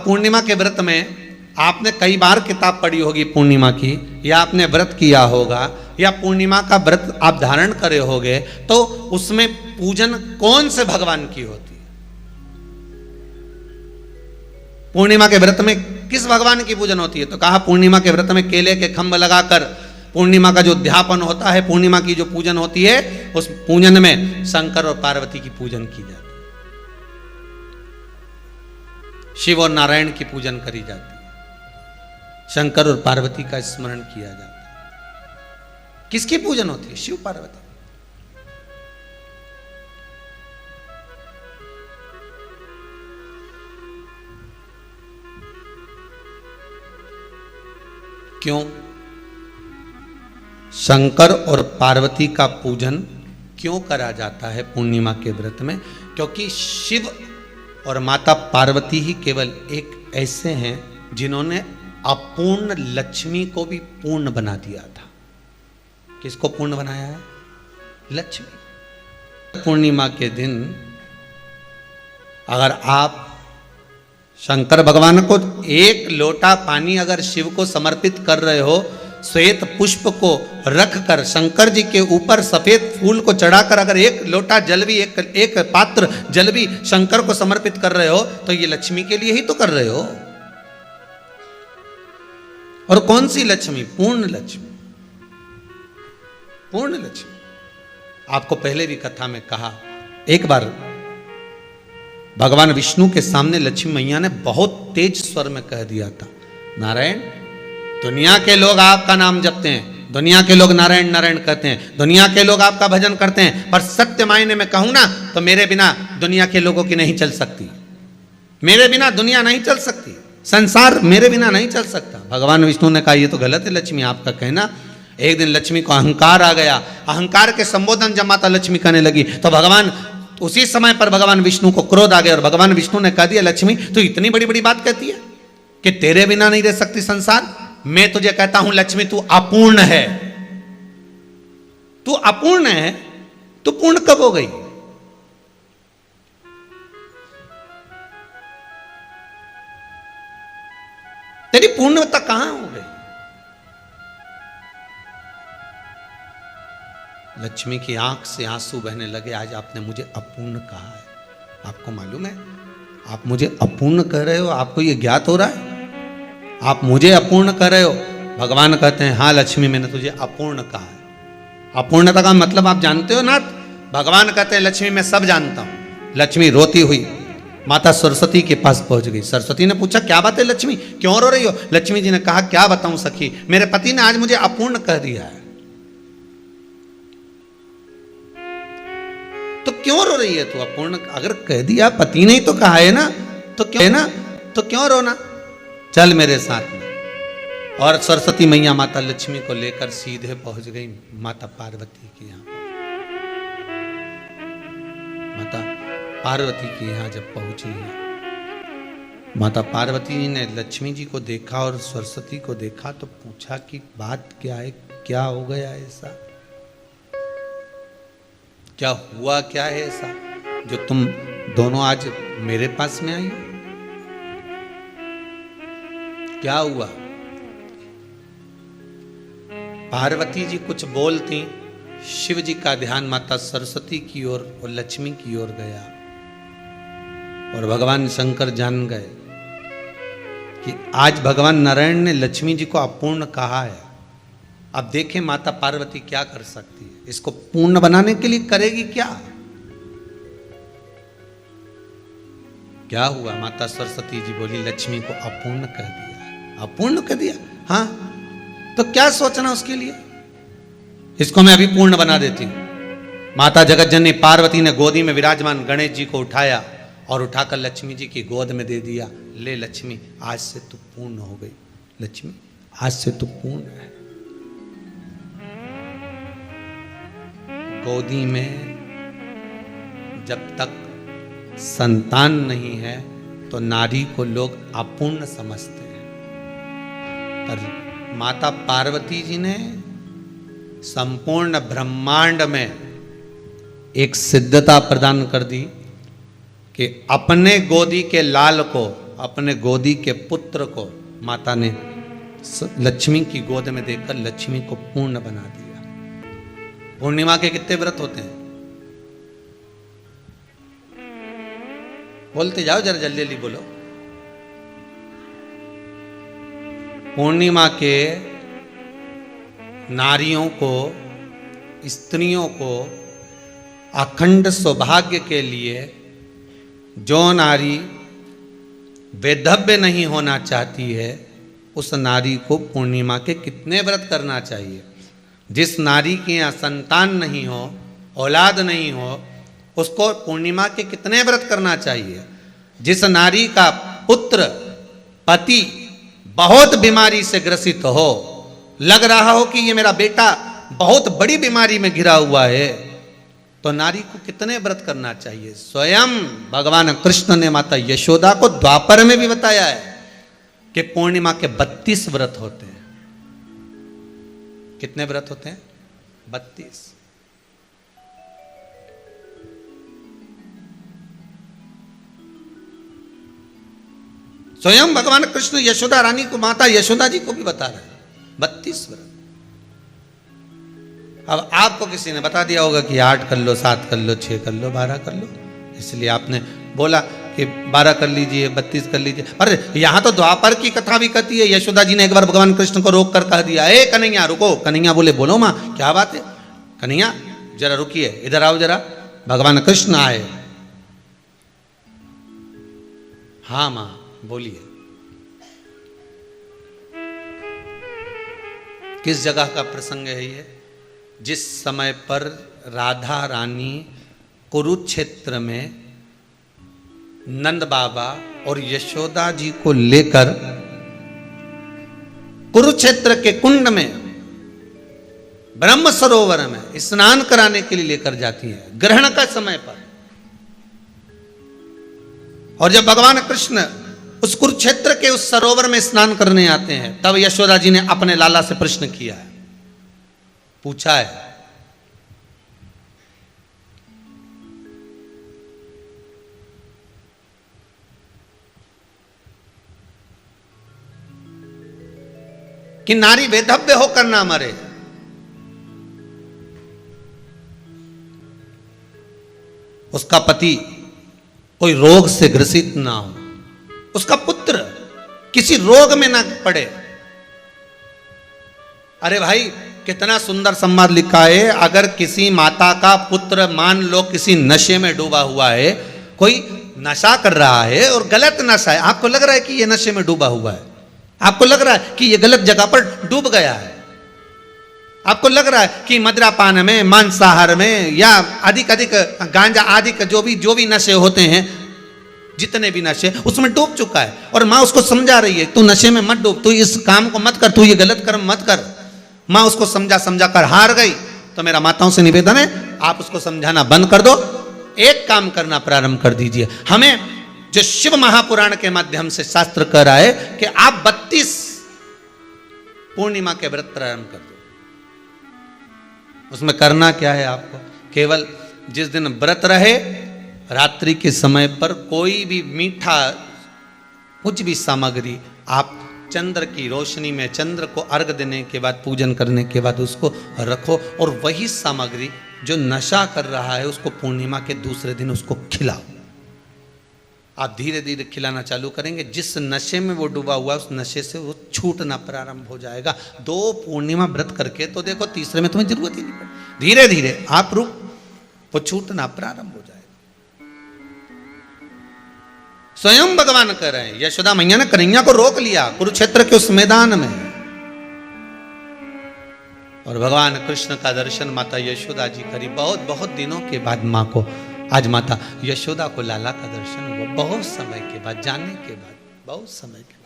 पूर्णिमा के व्रत में आपने कई बार किताब पढ़ी होगी पूर्णिमा की, या आपने व्रत किया होगा, या पूर्णिमा का व्रत आप धारण करे होगे, तो उसमें पूजन कौन से भगवान की होती है? पूर्णिमा के व्रत में किस भगवान की पूजन होती है? तो कहा पूर्णिमा के व्रत में केले के खंभ लगाकर पूर्णिमा का जो अध्यापन होता है, पूर्णिमा की जो पूजन होती है, उस पूजन में शंकर और पार्वती की पूजन की जाती है, शिव और नारायण की पूजन करी जाती है, शंकर और पार्वती का स्मरण किया जाता है। किसकी पूजन होती है? शिव पार्वती। क्यों शंकर और पार्वती का पूजन क्यों करा जाता है पूर्णिमा के व्रत में? क्योंकि शिव और माता पार्वती ही केवल एक ऐसे हैं जिन्होंने अपूर्ण लक्ष्मी को भी पूर्ण बना दिया था। किसको पूर्ण बनाया है? लक्ष्मी। पूर्णिमा के दिन अगर आप शंकर भगवान को एक लोटा पानी अगर शिव को समर्पित कर रहे हो, श्वेत पुष्प को रखकर शंकर जी के ऊपर सफेद फूल को चढ़ाकर अगर एक लोटा जल भी, एक पात्र जल भी शंकर को समर्पित कर रहे हो, तो ये लक्ष्मी के लिए ही तो कर रहे हो। और कौन सी लक्ष्मी? पूर्ण लक्ष्मी। पूर्ण लक्ष्मी। आपको पहले भी कथा में कहा, एक बार भगवान विष्णु के सामने लक्ष्मी मैया ने बहुत तेज स्वर में कह दिया था, नारायण, दुनिया के लोग आपका नाम जपते हैं, दुनिया के लोग नारायण नारायण कहते हैं, दुनिया के लोग आपका भजन करते हैं, पर सत्य मायने में कहूं ना तो मेरे बिना दुनिया के लोगों की नहीं चल सकती, मेरे बिना दुनिया नहीं चल सकती, संसार मेरे बिना नहीं चल सकता। भगवान विष्णु ने कहा ये तो गलत है लक्ष्मी आपका कहना। एक दिन लक्ष्मी को अहंकार आ गया, अहंकार के संबोधन जब माता लक्ष्मी करने लगी तो भगवान उसी समय पर भगवान विष्णु को क्रोध आ गया और भगवान विष्णु ने कह दिया, लक्ष्मी तू इतनी बड़ी बड़ी बात कहती है कि तेरे बिना नहीं रह सकती संसार। मैं तुझे कहता हूं लक्ष्मी तू अपूर्ण है, तू अपूर्ण है, तू पूर्ण कब हो गई? तेरी पूर्णता कहां हो गई? लक्ष्मी की आंख से आंसू बहने लगे। आज आपने मुझे अपूर्ण कहा है, आपको मालूम है आप मुझे अपूर्ण कह रहे हो? आपको यह ज्ञात हो रहा है आप मुझे अपूर्ण कह रहे हो? भगवान कहते हैं हाँ लक्ष्मी मैंने तुझे अपूर्ण कहा है। अपूर्णता का मतलब आप जानते हो ना? भगवान कहते हैं लक्ष्मी मैं सब जानता हूं। लक्ष्मी रोती हुई माता सरस्वती के पास पहुंच गई। सरस्वती ने पूछा क्या बात है लक्ष्मी, क्यों रो रही हो? लक्ष्मी जी ने कहा क्या बताऊं सखी, मेरे पति ने आज मुझे अपूर्ण कह दिया है। तो क्यों रो रही है तू? अपूर्ण अगर कह दिया, पति ने ही तो कहा है ना, तो क्यों है ना, तो क्यों रोना? चल मेरे साथ में। और सरस्वती मैया माता लक्ष्मी को लेकर सीधे पहुंच गई माता पार्वती के यहां। माता पार्वती के यहां जब पहुंची है, माता पार्वती ने लक्ष्मी जी को देखा और सरस्वती को देखा तो पूछा कि बात क्या है, क्या हो गया ऐसा, क्या हुआ, क्या है ऐसा जो तुम दोनों आज मेरे पास में आई? क्या हुआ? पार्वती जी कुछ बोलती, शिव जी का ध्यान माता सरस्वती की ओर और लक्ष्मी की ओर गया और भगवान शंकर जान गए कि आज भगवान नारायण ने लक्ष्मी जी को अपूर्ण कहा है। अब देखें माता पार्वती क्या कर सकती है, इसको पूर्ण बनाने के लिए करेगी क्या? क्या हुआ? माता सरस्वती जी बोली लक्ष्मी को अपूर्ण कह दिया। अपूर्ण कह दिया? हाँ, तो क्या सोचना उसके लिए, इसको मैं अभी पूर्ण बना देती हूं। माता जगतजननी पार्वती ने गोदी में विराजमान गणेश जी को उठाया और उठाकर लक्ष्मी जी की गोद में दे दिया। ले लक्ष्मी, आज से तू पूर्ण हो गई। लक्ष्मी आज से तू पूर्ण है। गोदी में जब तक संतान नहीं है तो नारी को लोग अपूर्ण समझते हैं, पर माता पार्वती जी ने संपूर्ण ब्रह्मांड में एक सिद्धता प्रदान कर दी कि अपने गोदी के लाल को अपने गोदी के पुत्र को माता ने लक्ष्मी की गोद में देकर लक्ष्मी को पूर्ण बना दिया। पूर्णिमा के कितने व्रत होते हैं? बोलते जाओ, जरा जल्दी जल्दी बोलो। पूर्णिमा के नारियों को, स्त्रियों को अखंड सौभाग्य के लिए, जो नारी वैधव्य नहीं होना चाहती है उस नारी को पूर्णिमा के कितने व्रत करना चाहिए। जिस नारी के यहाँ संतान नहीं हो, औलाद नहीं हो, उसको पूर्णिमा के कितने व्रत करना चाहिए। जिस नारी का पुत्र, पति बहुत बीमारी से ग्रसित हो, लग रहा हो कि ये मेरा बेटा बहुत बड़ी बीमारी में घिरा हुआ है, तो नारी को कितने व्रत करना चाहिए। स्वयं भगवान कृष्ण ने माता यशोदा को द्वापर में भी बताया है कि पूर्णिमा के 32 व्रत होते हैं। कितने व्रत होते हैं? 32। स्वयं भगवान कृष्ण यशोदा रानी को, माता यशोदा जी को भी बता रहे हैं 32 व्रत। अब आपको किसी ने बता दिया होगा कि 8 कर लो, 7 कर लो, 6 कर लो, 12 कर लो, इसलिए आपने बोला कि 12 कर लीजिए, 32 कर लीजिए। अरे यहां तो द्वापर की कथा भी कहती है। यशोदा जी ने एक बार भगवान कृष्ण को रोक कर कह दिया, ए कन्हैया रुको। कन्हैया बोले, बोलो माँ क्या बात है। कन्हैया जरा रुकिए, इधर आओ जरा। भगवान कृष्ण आए। हाँ माँ बोलिए। किस जगह का प्रसंग है ये? जिस समय पर राधा रानी कुरुक्षेत्र में नंद बाबा और यशोदा जी को लेकर कुरुक्षेत्र के कुंड में, ब्रह्म सरोवर में स्नान कराने के लिए लेकर जाती है, ग्रहण का समय पर। और जब भगवान कृष्ण उस कुरुक्षेत्र के उस सरोवर में स्नान करने आते हैं, तब यशोदा जी ने अपने लाला से प्रश्न किया है, पूछा है कि नारी वैधव्य होकर ना मरे। उसका पति कोई रोग से ग्रसित ना हो, उसका पुत्र किसी रोग में ना पड़े। अरे भाई कितना सुंदर संवाद लिखा है। अगर किसी माता का पुत्र मान लो किसी नशे में डूबा हुआ है, कोई नशा कर रहा है और गलत नशा है, आपको लग रहा है कि ये नशे में डूबा हुआ है, आपको लग रहा है कि ये गलत जगह पर डूब गया है, आपको लग रहा है कि मदिरापान में, मांसाहार में या अधिक गांजा आदि का जो भी नशे होते हैं, जितने भी नशे, उसमें डूब चुका है। और माँ उसको समझा रही है, तू नशे में मत डूब, तू इस काम को मत कर, तू ये गलत कर्म मत कर। माँ उसको समझा कर हार गई। तो मेरा माताओं से निवेदन है, आप उसको समझाना बंद कर दो, एक काम करना प्रारंभ कर दीजिए। हमें जो शिव महापुराण के माध्यम से शास्त्र कह रहा है कि आप 32 पूर्णिमा के व्रत प्रारंभ कर दो। उसमें करना क्या है आपको? केवल जिस दिन व्रत रहे, रात्रि के समय पर कोई भी मीठा, कुछ भी सामग्री आप चंद्र की रोशनी में, चंद्र को अर्घ देने के बाद, पूजन करने के बाद उसको रखो, और वही सामग्री जो नशा कर रहा है उसको पूर्णिमा के दूसरे दिन उसको खिलाओ। आप धीरे धीरे खिलाना चालू करेंगे, जिस नशे में वो डूबा हुआ उस नशे से वो छूटना प्रारंभ हो जाएगा। 2 पूर्णिमा व्रत करके तो देखो, तीसरे में तुम्हें जरूरत ही नहीं पड़ेगी। धीरे धीरे आप रुक, वो छूटना प्रारंभ हो जाएगा। स्वयं भगवान कह रहे हैं, यशोदा मैया ने कन्हैया को रोक लिया कुरुक्षेत्र के उस मैदान में, और भगवान कृष्ण का दर्शन माता यशोदा जी करी। बहुत दिनों के बाद माँ को, आज माता यशोदा को लाला का दर्शन हुआ, बहुत समय के बाद, जाने के बाद, बहुत समय के बाद।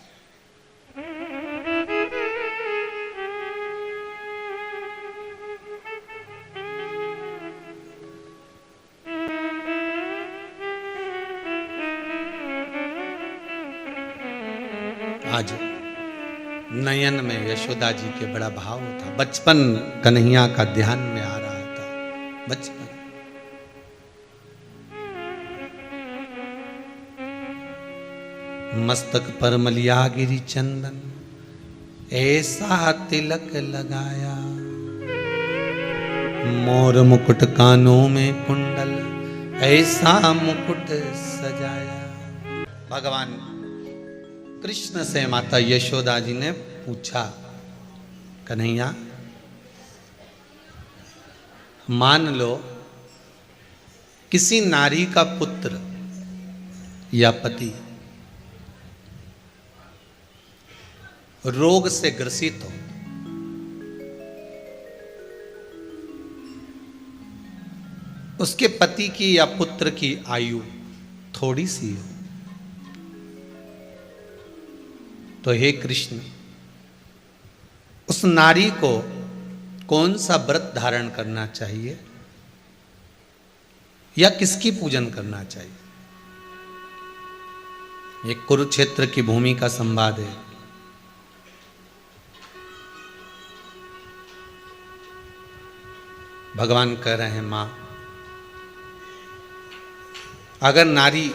आज नयन में यशोदा जी के बड़ा भाव था। बचपन कन्हैया का ध्यान में आ रहा था, बचपन। मस्तक पर मलियागिरी चंदन, ऐसा तिलक लगाया, मोर मुकुट कानों में कुंडल, ऐसा मुकुट सजाया। भगवान कृष्ण से माता यशोदा जी ने पूछा, कन्हैया मान लो किसी नारी का पुत्र या पति रोग से ग्रसित हो, उसके पति की या पुत्र की आयु थोड़ी सी हो, तो हे कृष्ण उस नारी को कौन सा व्रत धारण करना चाहिए या किसकी पूजन करना चाहिए? ये कुरुक्षेत्र की भूमि का संवाद है। भगवान कह रहे हैं, मां अगर नारी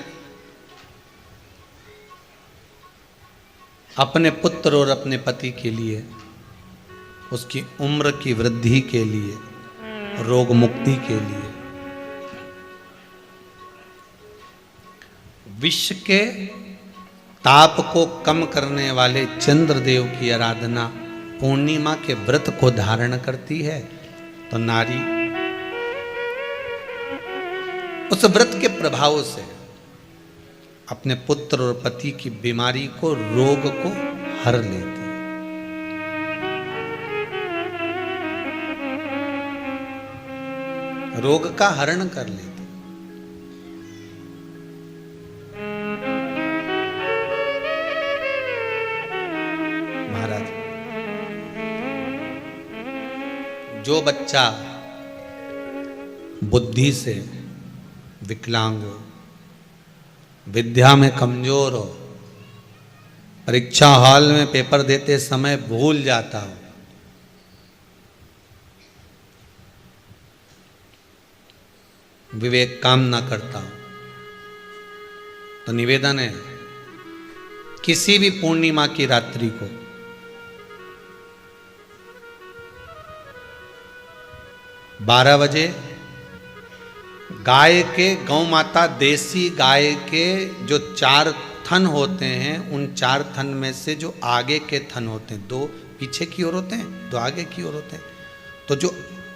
अपने पुत्र और अपने पति के लिए, उसकी उम्र की वृद्धि के लिए, रोग मुक्ति के लिए विश्व के ताप को कम करने वाले चंद्रदेव की आराधना पूर्णिमा के व्रत को धारण करती है, तो नारी उस व्रत के प्रभाव से अपने पुत्र और पति की बीमारी को, रोग को हर लेती है। रोग का हरण कर लेती। महाराज जो बच्चा बुद्धि से विकलांग हो, विद्या में कमजोर हो, परीक्षा हॉल में पेपर देते समय भूल जाता हो, विवेक काम ना करता हो, तो निवेदन है किसी भी पूर्णिमा की रात्रि को बारह बजे गाय के, गौ माता देसी गाय के जो 4 थन होते हैं, उन 4 थन में से जो आगे के थन होते हैं, 2 पीछे की ओर होते हैं, 2 आगे की ओर होते हैं, तो जो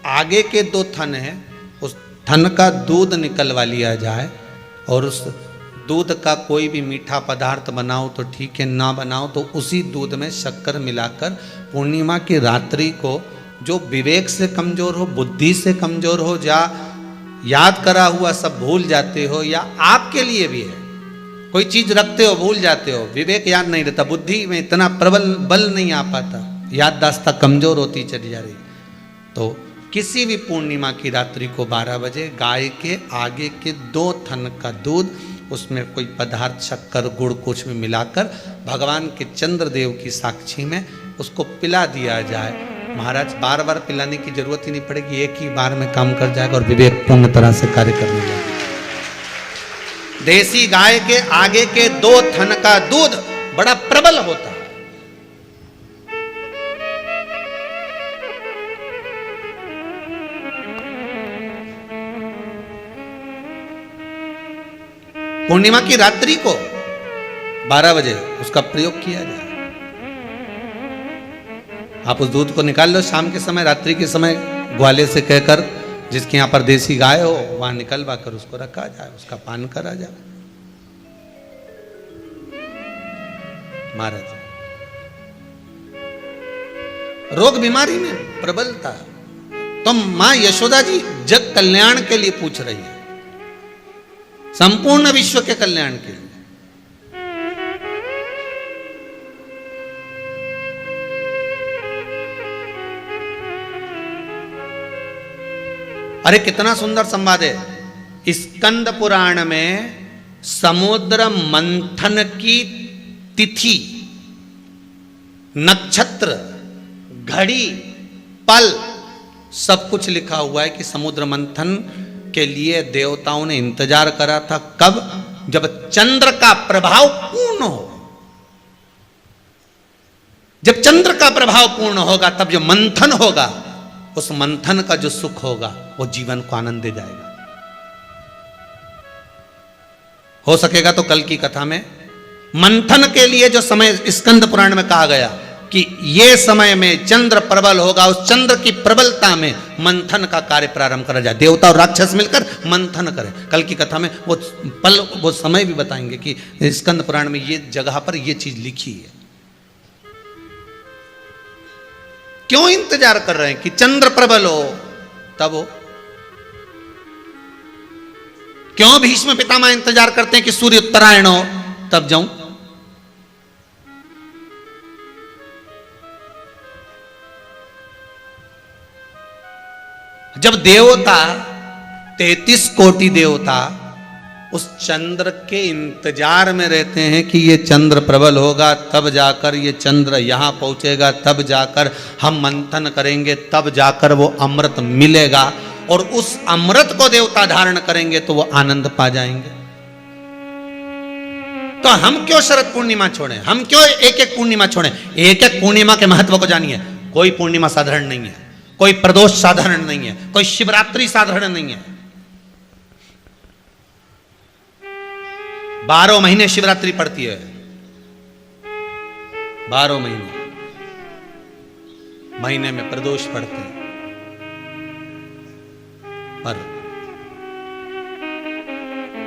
आगे के 2 थन हैं उस थन का दूध निकलवा लिया जाए और उस दूध का कोई भी मीठा पदार्थ बनाओ तो ठीक है, ना बनाओ तो उसी दूध में शक्कर मिलाकर पूर्णिमा की रात्रि को जो विवेक से कमजोर हो, बुद्धि से कमजोर हो, या याद करा हुआ सब भूल जाते हो, या आपके लिए भी है कोई चीज रखते हो भूल जाते हो, विवेक याद नहीं रहता, बुद्धि में इतना प्रबल बल नहीं आ पाता, याददाश्त कमजोर होती चली जा रही, तो किसी भी पूर्णिमा की रात्रि को 12 बजे गाय के आगे के 2 थन का दूध, उसमें कोई पदार्थ शक्कर गुड़ कुछ भी मिलाकर भगवान के चंद्रदेव की साक्षी में उसको पिला दिया जाए। महाराज बार बार पिलाने की जरूरत ही नहीं पड़ेगी, एक ही बार में काम कर जाएगा और विवेक पूर्ण तरह से कार्य करने लगेगा। देसी गाय के आगे के 2 थन का दूध बड़ा प्रबल होता है। पूर्णिमा की रात्रि को 12 बजे उसका प्रयोग किया जाए। आप उस दूध को निकाल लो शाम के समय, रात्रि के समय ग्वाले से कहकर जिसके यहाँ पर देसी गाय हो वहां निकलवा कर उसको रखा जाए, उसका पान करा जाए। महाराज रोग बीमारी में प्रबलता, तो मां यशोदा जी जग कल्याण के लिए पूछ रही है, संपूर्ण विश्व के कल्याण के लिए। अरे कितना सुंदर संवाद है। स्कंद पुराण में समुद्र मंथन की तिथि, नक्षत्र, घड़ी, पल सब कुछ लिखा हुआ है कि समुद्र मंथन के लिए देवताओं ने इंतजार करा था। कब? जब चंद्र का प्रभाव पूर्ण हो। जब चंद्र का प्रभाव पूर्ण होगा तब जो मंथन होगा, उस मंथन का जो सुख होगा वो जीवन को आनंद दे जाएगा। हो सकेगा तो कल की कथा में मंथन के लिए जो समय स्कंद पुराण में कहा गया कि ये समय में चंद्र प्रबल होगा, उस चंद्र की प्रबलता में मंथन का कार्य प्रारंभ करा जाए। देवता और राक्षस मिलकर मंथन करें। कल की कथा में वो पल, वो समय भी बताएंगे कि स्कंद पुराण में ये जगह पर ये चीज लिखी है। क्यों इंतजार कर रहे हैं कि चंद्र प्रबल हो तब हो? क्यों भीष्म पितामह इंतजार करते हैं कि सूर्य उत्तरायण हो तब जाऊं? जब देवता 33 कोटि देवता उस चंद्र के इंतजार में रहते हैं कि ये चंद्र प्रबल होगा तब जाकर ये चंद्र यहां पहुंचेगा, तब जाकर हम मंथन करेंगे, तब जाकर वो अमृत मिलेगा और उस अमृत को देवता धारण करेंगे तो वो आनंद पा जाएंगे। तो हम क्यों शरद पूर्णिमा छोड़ें? हम क्यों एक एक पूर्णिमा छोड़ें? एक एक पूर्णिमा के महत्व को जानिए। कोई पूर्णिमा साधारण नहीं है, कोई प्रदोष साधारण नहीं है, कोई शिवरात्रि साधारण नहीं है। 12 महीने शिवरात्रि पड़ती है, 12 महीने में प्रदोष पड़ते हैं, पर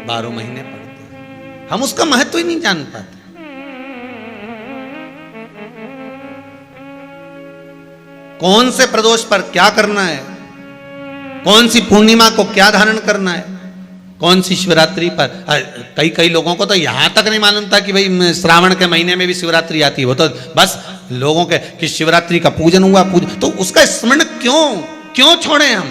12 महीने पड़ते हैं। हम उसका महत्व ही नहीं जान पाते। कौन से प्रदोष पर क्या करना है, कौन सी पूर्णिमा को क्या धारण करना है, कौन सी शिवरात्रि पर। कई लोगों को तो यहां तक नहीं मालूम था कि भाई श्रावण के महीने में भी शिवरात्रि आती है। वो तो बस लोगों के कि शिवरात्रि का पूजन हुआ, तो उसका स्मरण क्यों छोड़े हम?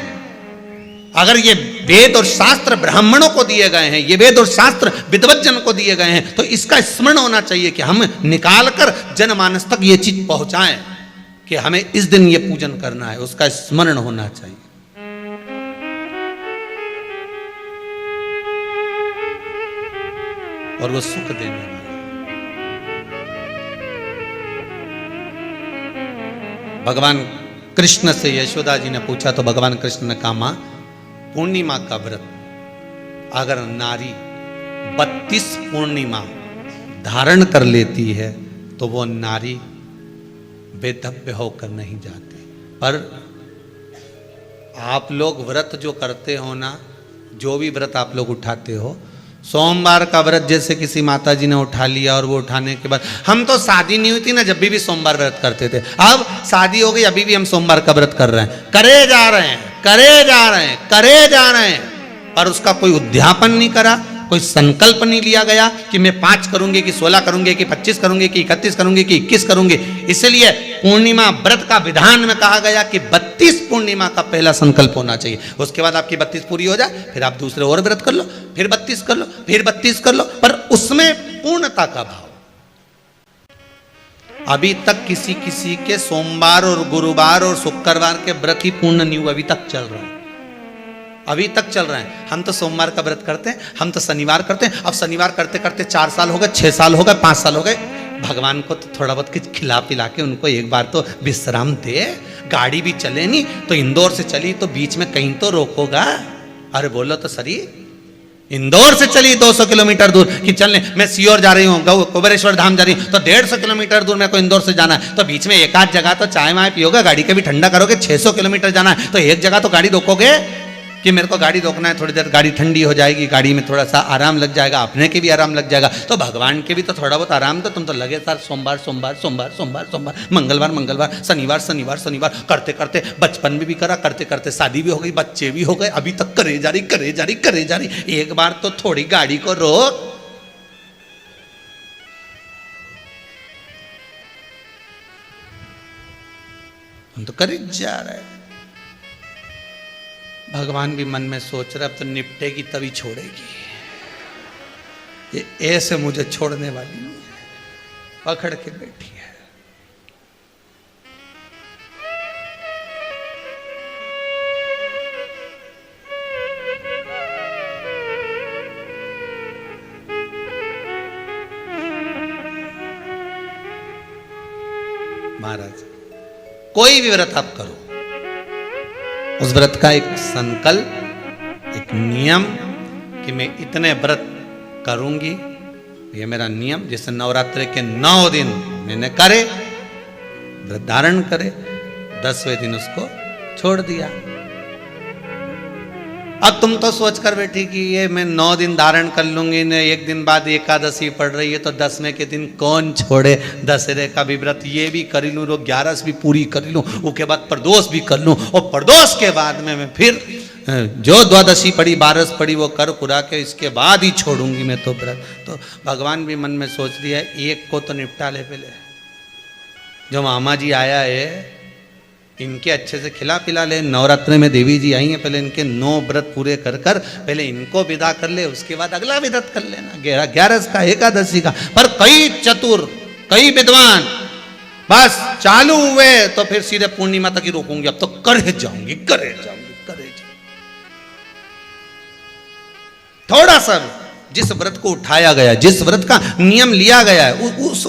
अगर ये वेद और शास्त्र ब्राह्मणों को दिए गए हैं, ये वेद और शास्त्र विद्वज्जन को दिए गए हैं, तो इसका स्मरण होना चाहिए कि हम निकालकर जनमानस तक ये चीज पहुंचाएं कि हमें इस दिन ये पूजन करना है। उसका स्मरण होना चाहिए। और वो सुख देने वाला। भगवान कृष्ण से यशोदा जी ने पूछा तो भगवान कृष्ण ने कहा, मां, पूर्णिमा का व्रत अगर नारी 32 पूर्णिमा धारण कर लेती है तो वो नारी बेधव्य होकर नहीं जाती। पर आप लोग व्रत जो करते हो ना, जो भी व्रत आप लोग उठाते हो, सोमवार का व्रत जैसे किसी माता जी ने उठा लिया और वो उठाने के बाद, हम तो शादी नहीं हुई थी ना जब भी सोमवार व्रत करते थे, अब शादी हो गई अभी भी हम सोमवार का व्रत कर रहे हैं, करे जा रहे हैं, करे जा रहे हैं, करे जा रहे हैं, पर उसका कोई उद्यापन नहीं करा, कोई संकल्प नहीं लिया गया कि मैं 5 करूंगी कि 16 करूंगी कि 25 करूंगी कि 31 करूंगी कि 21 करूंगी। इसलिए पूर्णिमा व्रत का विधान में कहा गया कि 32 पूर्णिमा का पहला संकल्प होना चाहिए। उसके बाद आपकी 32 पूरी हो जाए, फिर आप दूसरे और व्रत कर लो, फिर 32 कर लो, फिर 32 कर लो, पर उसमें पूर्णता का भाव। अभी तक किसी के सोमवार और गुरुवार और शुक्रवार के व्रत ही पूर्ण नहीं हुआ, अभी तक चल रहा है, अभी तक चल रहे हैं। हम तो सोमवार का व्रत करते हैं, हम तो शनिवार करते हैं, अब शनिवार करते करते 4 साल हो गए, 6 साल हो गए, 5 साल हो गए। भगवान को तो थोड़ा बहुत कुछ खिला पिला के उनको एक बार तो विश्राम दे। गाड़ी भी चले नहीं तो इंदौर से चली तो बीच में कहीं तो रोकोगा। अरे बोलो तो सरी, इंदौर से चली 200 किलोमीटर दूर कि चलने, मैं सीहोर जा रही हूँ, कुबेरेश्वर धाम जा रही हूँ, तो 150 किलोमीटर दूर मेरे को इंदौर से जाना है, तो बीच में एक आध जगह तो चाय वाय पियोगे, गाड़ी के भी ठंडा करोगे। 600 किलोमीटर जाना है तो एक जगह तो गाड़ी रोकोगे कि मेरे को गाड़ी रोकना है, थोड़ी देर गाड़ी ठंडी हो जाएगी, गाड़ी में थोड़ा सा आराम लग जाएगा, अपने के भी आराम लग जाएगा, तो भगवान के भी तो थोड़ा बहुत आराम। तो तुम तो लगे सर सोमवार सोमवार सोमवार सोमवार सोमवार, मंगलवार मंगलवार, शनिवार शनिवार शनिवार करते करते बचपन में भी करा, करते करते शादी भी हो गई, बच्चे भी हो गए, अभी तक करे जा रही करे जा रही करे जा रही। एक बार तो थोड़ी गाड़ी को रोक। हम तो कर जा रहे हैं। भगवान भी मन में सोच रहा अब तो निपटेगी तभी छोड़ेगी, ये ऐसे मुझे छोड़ने वाली नहीं है, पकड़ के बैठी है। महाराज कोई भी व्रत आप करो, उस व्रत का एक संकल्प, एक नियम कि मैं इतने व्रत करूंगी, ये मेरा नियम। जैसे नवरात्रि के 9 दिन मैंने करे, व्रत धारण करे, 10वें दिन उसको छोड़ दिया। अब तुम तो सोच कर बैठी कि ये मैं 9 दिन धारण कर लूंगी ने, एक दिन बाद एकादशी पड़ रही है तो 10वें के दिन कौन छोड़े, दशहरे का भी व्रत ये भी कर लूँ, 11 भी पूरी कर लूँ, उसके बाद प्रदोष भी कर लूँ, और प्रदोष के बाद में मैं फिर जो द्वादशी पड़ी 12 पड़ी वो कर पूरा के इसके बाद ही छोड़ूंगी मैं तो व्रत। तो भगवान भी मन में सोच लिया एक को तो निपटा ले पहले, जो मामा जी आया है इनके अच्छे से खिला पिला ले। नवरात्रि में देवी जी आई हैं, पहले इनके 9 व्रत पूरे कर कर पहले इनको विदा कर ले, उसके बाद अगला व्रत कर लेना 11 का, एकादशी का। पर कई चतुर, कई विद्वान बस चालू हुए तो फिर सीधे पूर्णिमा तक ही रोकूंगी, अब तो करे जाऊंगी, करे जाऊंगी, करे जाऊंगी। थोड़ा सा जिस व्रत को उठाया गया, जिस व्रत का नियम लिया गया है,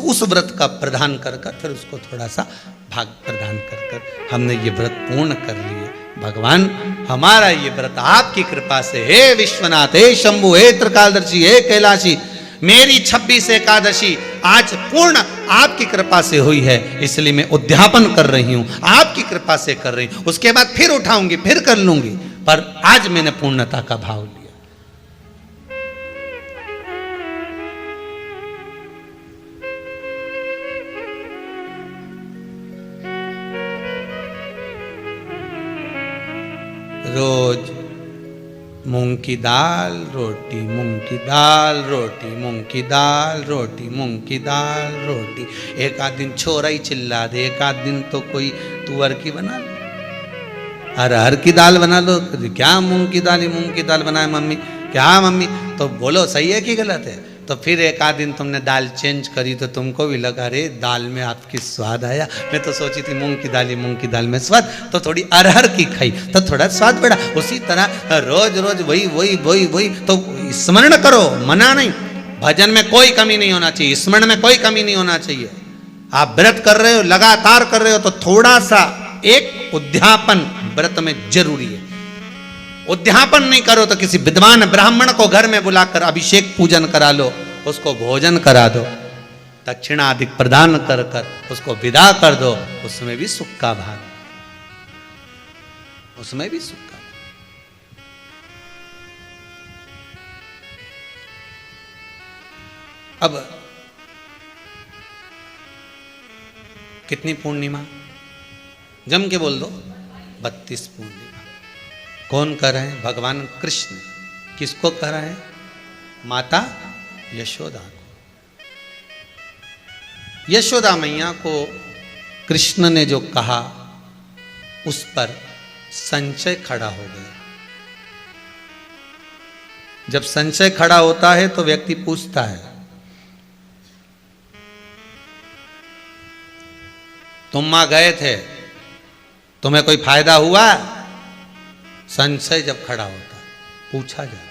उस व्रत का प्रदान कर कर फिर उसको थोड़ा सा भाग प्रदान कर कर हमने ये व्रत पूर्ण कर लिए। भगवान हमारा ये व्रत आपकी कृपा से, हे विश्वनाथ, हे शंभु, हे त्रिकालदर्शी, हे कैलाशी, मेरी 26 एकादशी आज पूर्ण आपकी कृपा से हुई है, इसलिए मैं उद्यापन कर रही हूं, आपकी कृपा से कर रही हूं। उसके बाद फिर उठाऊंगी, फिर कर लूंगी, पर आज मैंने पूर्णता का भाव लिया। रोज मूंग की दाल रोटी, मूंग की दाल रोटी, मूंग की दाल रोटी, मूंग की दाल रोटी। एक आध दिन छोरा ही चिल्ला दे, एक आध दिन तो कोई तुअर की बना लो, अरहर की दाल बना लो। क्या मूंग की दाल बनाए मम्मी, क्या मम्मी? तो बोलो सही है कि गलत है? तो फिर एक आध दिन तुमने दाल चेंज करी तो तुमको भी लगा अरे दाल में आपकी स्वाद आया। मैं तो सोची थी मूंग की दाल में स्वाद, तो थोड़ी अरहर की खाई तो थोड़ा स्वाद बढ़ा। उसी तरह रोज रोज वही तो स्मरण करो, मना नहीं। भजन में कोई कमी नहीं होना चाहिए, स्मरण में कोई कमी नहीं होना चाहिए। आप व्रत कर रहे हो, लगातार कर रहे हो, तो थोड़ा सा एक उद्यापन व्रत में जरूरी है। उद्यापन नहीं करो तो किसी विद्वान ब्राह्मण को घर में बुलाकर अभिषेक पूजन करा लो, उसको भोजन करा दो, दक्षिणा आदि प्रदान कर कर उसको विदा कर दो, उसमें भी सुख का भाग, उसमें भी सुख का। अब कितनी पूर्णिमा? जम के बोल दो, 32 पूर्णिमा। कौन कर रहे हैं? भगवान कृष्ण। किसको कर रहे हैं? माता यशोदा को। यशोदा मैया को कृष्ण ने जो कहा उस पर संशय खड़ा हो गया। जब संशय खड़ा होता है तो व्यक्ति पूछता है तुम मां गए थे, तुम्हें कोई फायदा हुआ? संशय जब खड़ा होता पूछा जाए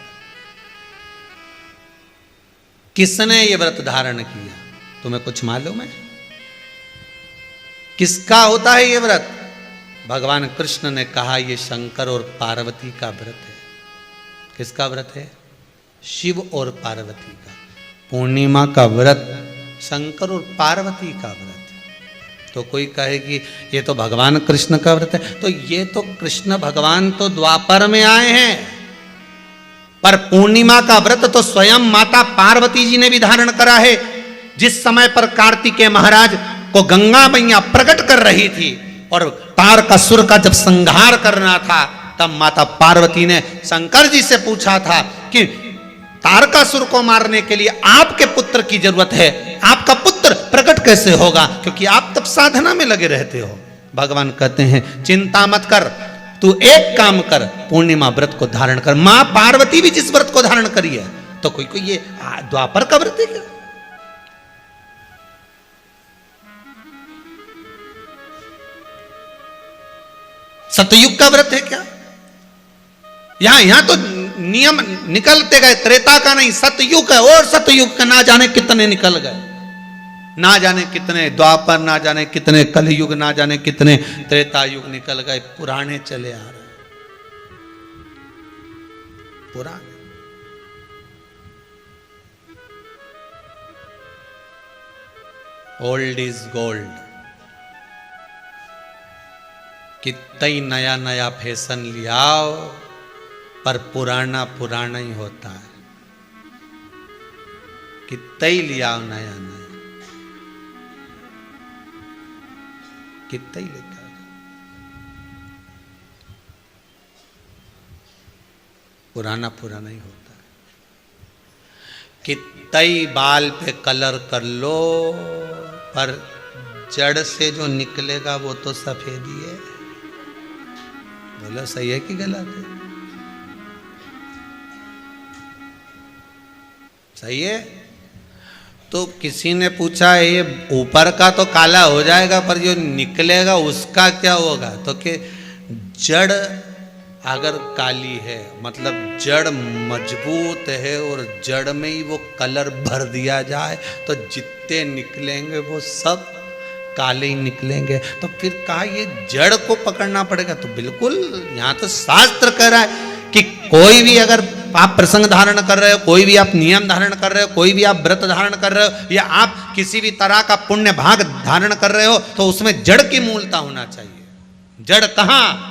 किसने ये व्रत धारण किया, तुम्हें कुछ मालूम है? किसका होता है ये व्रत? भगवान कृष्ण ने कहा ये शंकर और पार्वती का व्रत है। किसका व्रत है? शिव और पार्वती का। पूर्णिमा का व्रत शंकर और पार्वती का व्रत। तो कोई कहे कि ये तो भगवान कृष्ण का व्रत है, तो ये तो कृष्ण भगवान तो द्वापर में आए हैं, पर पूर्णिमा का व्रत तो स्वयं माता पार्वती जी ने भी धारण करा है। जिस समय पर कार्तिकेय महाराज को गंगा मैया प्रकट कर रही थी और तारकासुर का जब संहार करना था, तब माता पार्वती ने शंकर जी से पूछा था कि तारकासुर को मारने के लिए आपके पुत्र की जरूरत है, आपका पुत्र प्रकट कैसे होगा? क्योंकि आप तब साधना में लगे रहते हो। भगवान कहते हैं चिंता मत कर, तू एक काम कर, पूर्णिमा व्रत को धारण कर। मां पार्वती भी जिस व्रत को धारण करी है, तो कोई ये द्वापर का व्रत है क्या? सतयुग का व्रत है क्या? यहां तो नियम निकलते गए, त्रेता का नहीं, सतयुग है, और सतयुग का ना जाने कितने निकल गए। ना जाने कितने द्वापर, ना जाने कितने कलयुग, ना जाने कितने त्रेता युग निकल गए, पुराने चले आ रहे, पुराने। Old is gold. कितना ही नया नया फैशन लियाओ, पर पुराना पुराना ही होता है। कितना ही लियाओ नया नया, कितना ही लेकर, पुराना पुराना ही होता है। कितना ही बाल पे कलर कर लो, पर जड़ से जो निकलेगा वो तो सफेद ही है। बोलो सही है कि गलत है? सही है। तो किसी ने पूछा ये ऊपर का तो काला हो जाएगा, पर जो निकलेगा उसका क्या होगा? तो कि जड़ अगर काली है, मतलब जड़ मजबूत है और जड़ में ही वो कलर भर दिया जाए, तो जितने निकलेंगे वो सब काले ही निकलेंगे। तो फिर कहा ये जड़ को पकड़ना पड़ेगा। तो बिल्कुल, यहाँ तो शास्त्र कह रहा है कि कोई भी अगर आप प्रसंग धारण कर रहे हो, कोई भी आप नियम धारण कर रहे हो, कोई भी आप व्रत धारण कर रहे हो, या आप किसी भी तरह का पुण्य भाग धारण कर रहे हो, तो उसमें जड़ की मूलता होना चाहिए। जड़ कहाँ?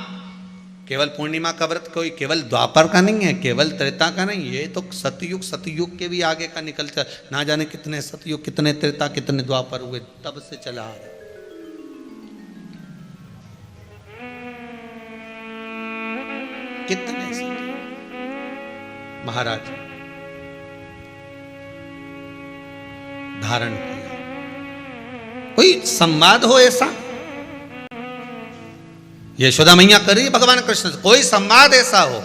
केवल पूर्णिमा का व्रत कोई केवल द्वापर का नहीं है, केवल त्रेता का नहीं, ये तो सतयुग, सतयुग के भी आगे का निकल चल, ना जाने कितने सतयुग, कितने त्रेता, कितने द्वापर हुए, तब से चला आ रहा। कितने महाराज धारण किया। कोई संवाद हो ऐसा, यशोदा मैया कर रही है भगवान कृष्ण से, कोई संवाद ऐसा हो,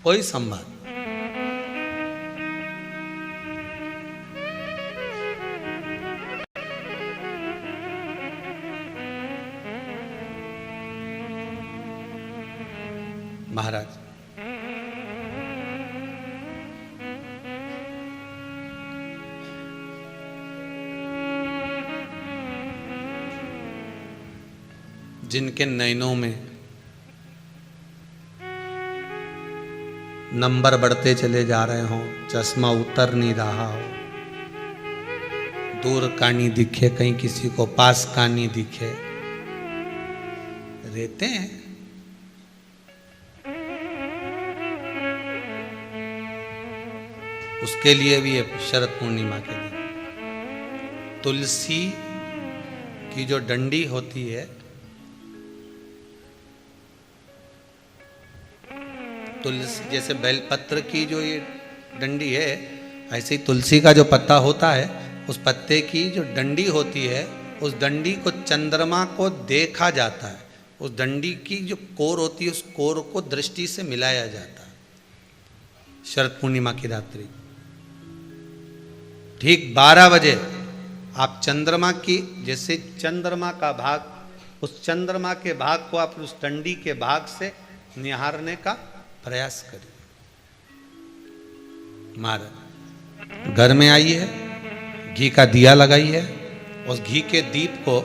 कोई संवाद। महाराज जिनके नयनों में नंबर बढ़ते चले जा रहे हों, चश्मा उतर नहीं रहा हो, दूर का नहीं दिखे, कहीं किसी को पास का नहीं दिखे, रहते हैं। उसके लिए भी है शरद पूर्णिमा के दिन तुलसी की जो डंडी होती है, तुलसी जैसे बेलपत्र की जो ये डंडी है, ऐसे ही तुलसी का जो पत्ता होता है, उस पत्ते की जो डंडी होती है, उस डंडी को चंद्रमा को देखा जाता है। उस डंडी की जो कोर होती है, उस कोर को दृष्टि से मिलाया जाता है। शरद पूर्णिमा की रात्रि ठीक 12 बजे आप चंद्रमा की, जैसे चंद्रमा का भाग, उस चंद्रमा के भाग को आप उस डंडी के भाग से निहारने का प्रयास करिए। महाराज घर में आई है, घी का दिया लगाई है, उस घी के दीप को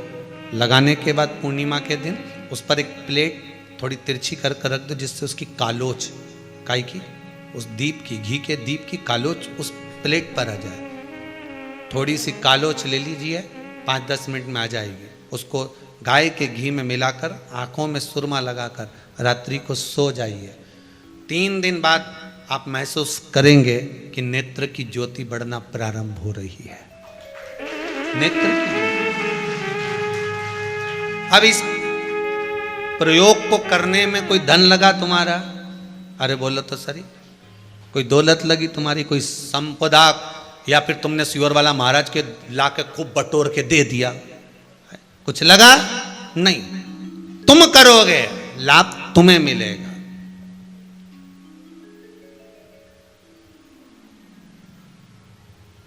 लगाने के बाद पूर्णिमा के दिन उस पर एक प्लेट थोड़ी तिरछी कर रख दो, जिससे उसकी कालोच, काई की, उस दीप की, घी के दीप की कालोच उस प्लेट पर आ जाए। थोड़ी सी कालोच ले लीजिए, 5-10 मिनट में आ जाएगी। उसको गाय के घी में मिलाकर आंखों में सुरमा लगाकर रात्रि को सो जाइए। 3 दिन बाद आप महसूस करेंगे कि नेत्र की ज्योति बढ़ना प्रारंभ हो रही है। नेत्र की। अब इस प्रयोग को करने में कोई धन लगा तुम्हारा? अरे बोलो तो सही। कोई दौलत लगी तुम्हारी, कोई संपदा, या फिर तुमने सियोर वाला महाराज के लाके खूब बटोर के दे दिया, कुछ लगा? नहीं। तुम करोगे, लाभ तुम्हें मिलेगा।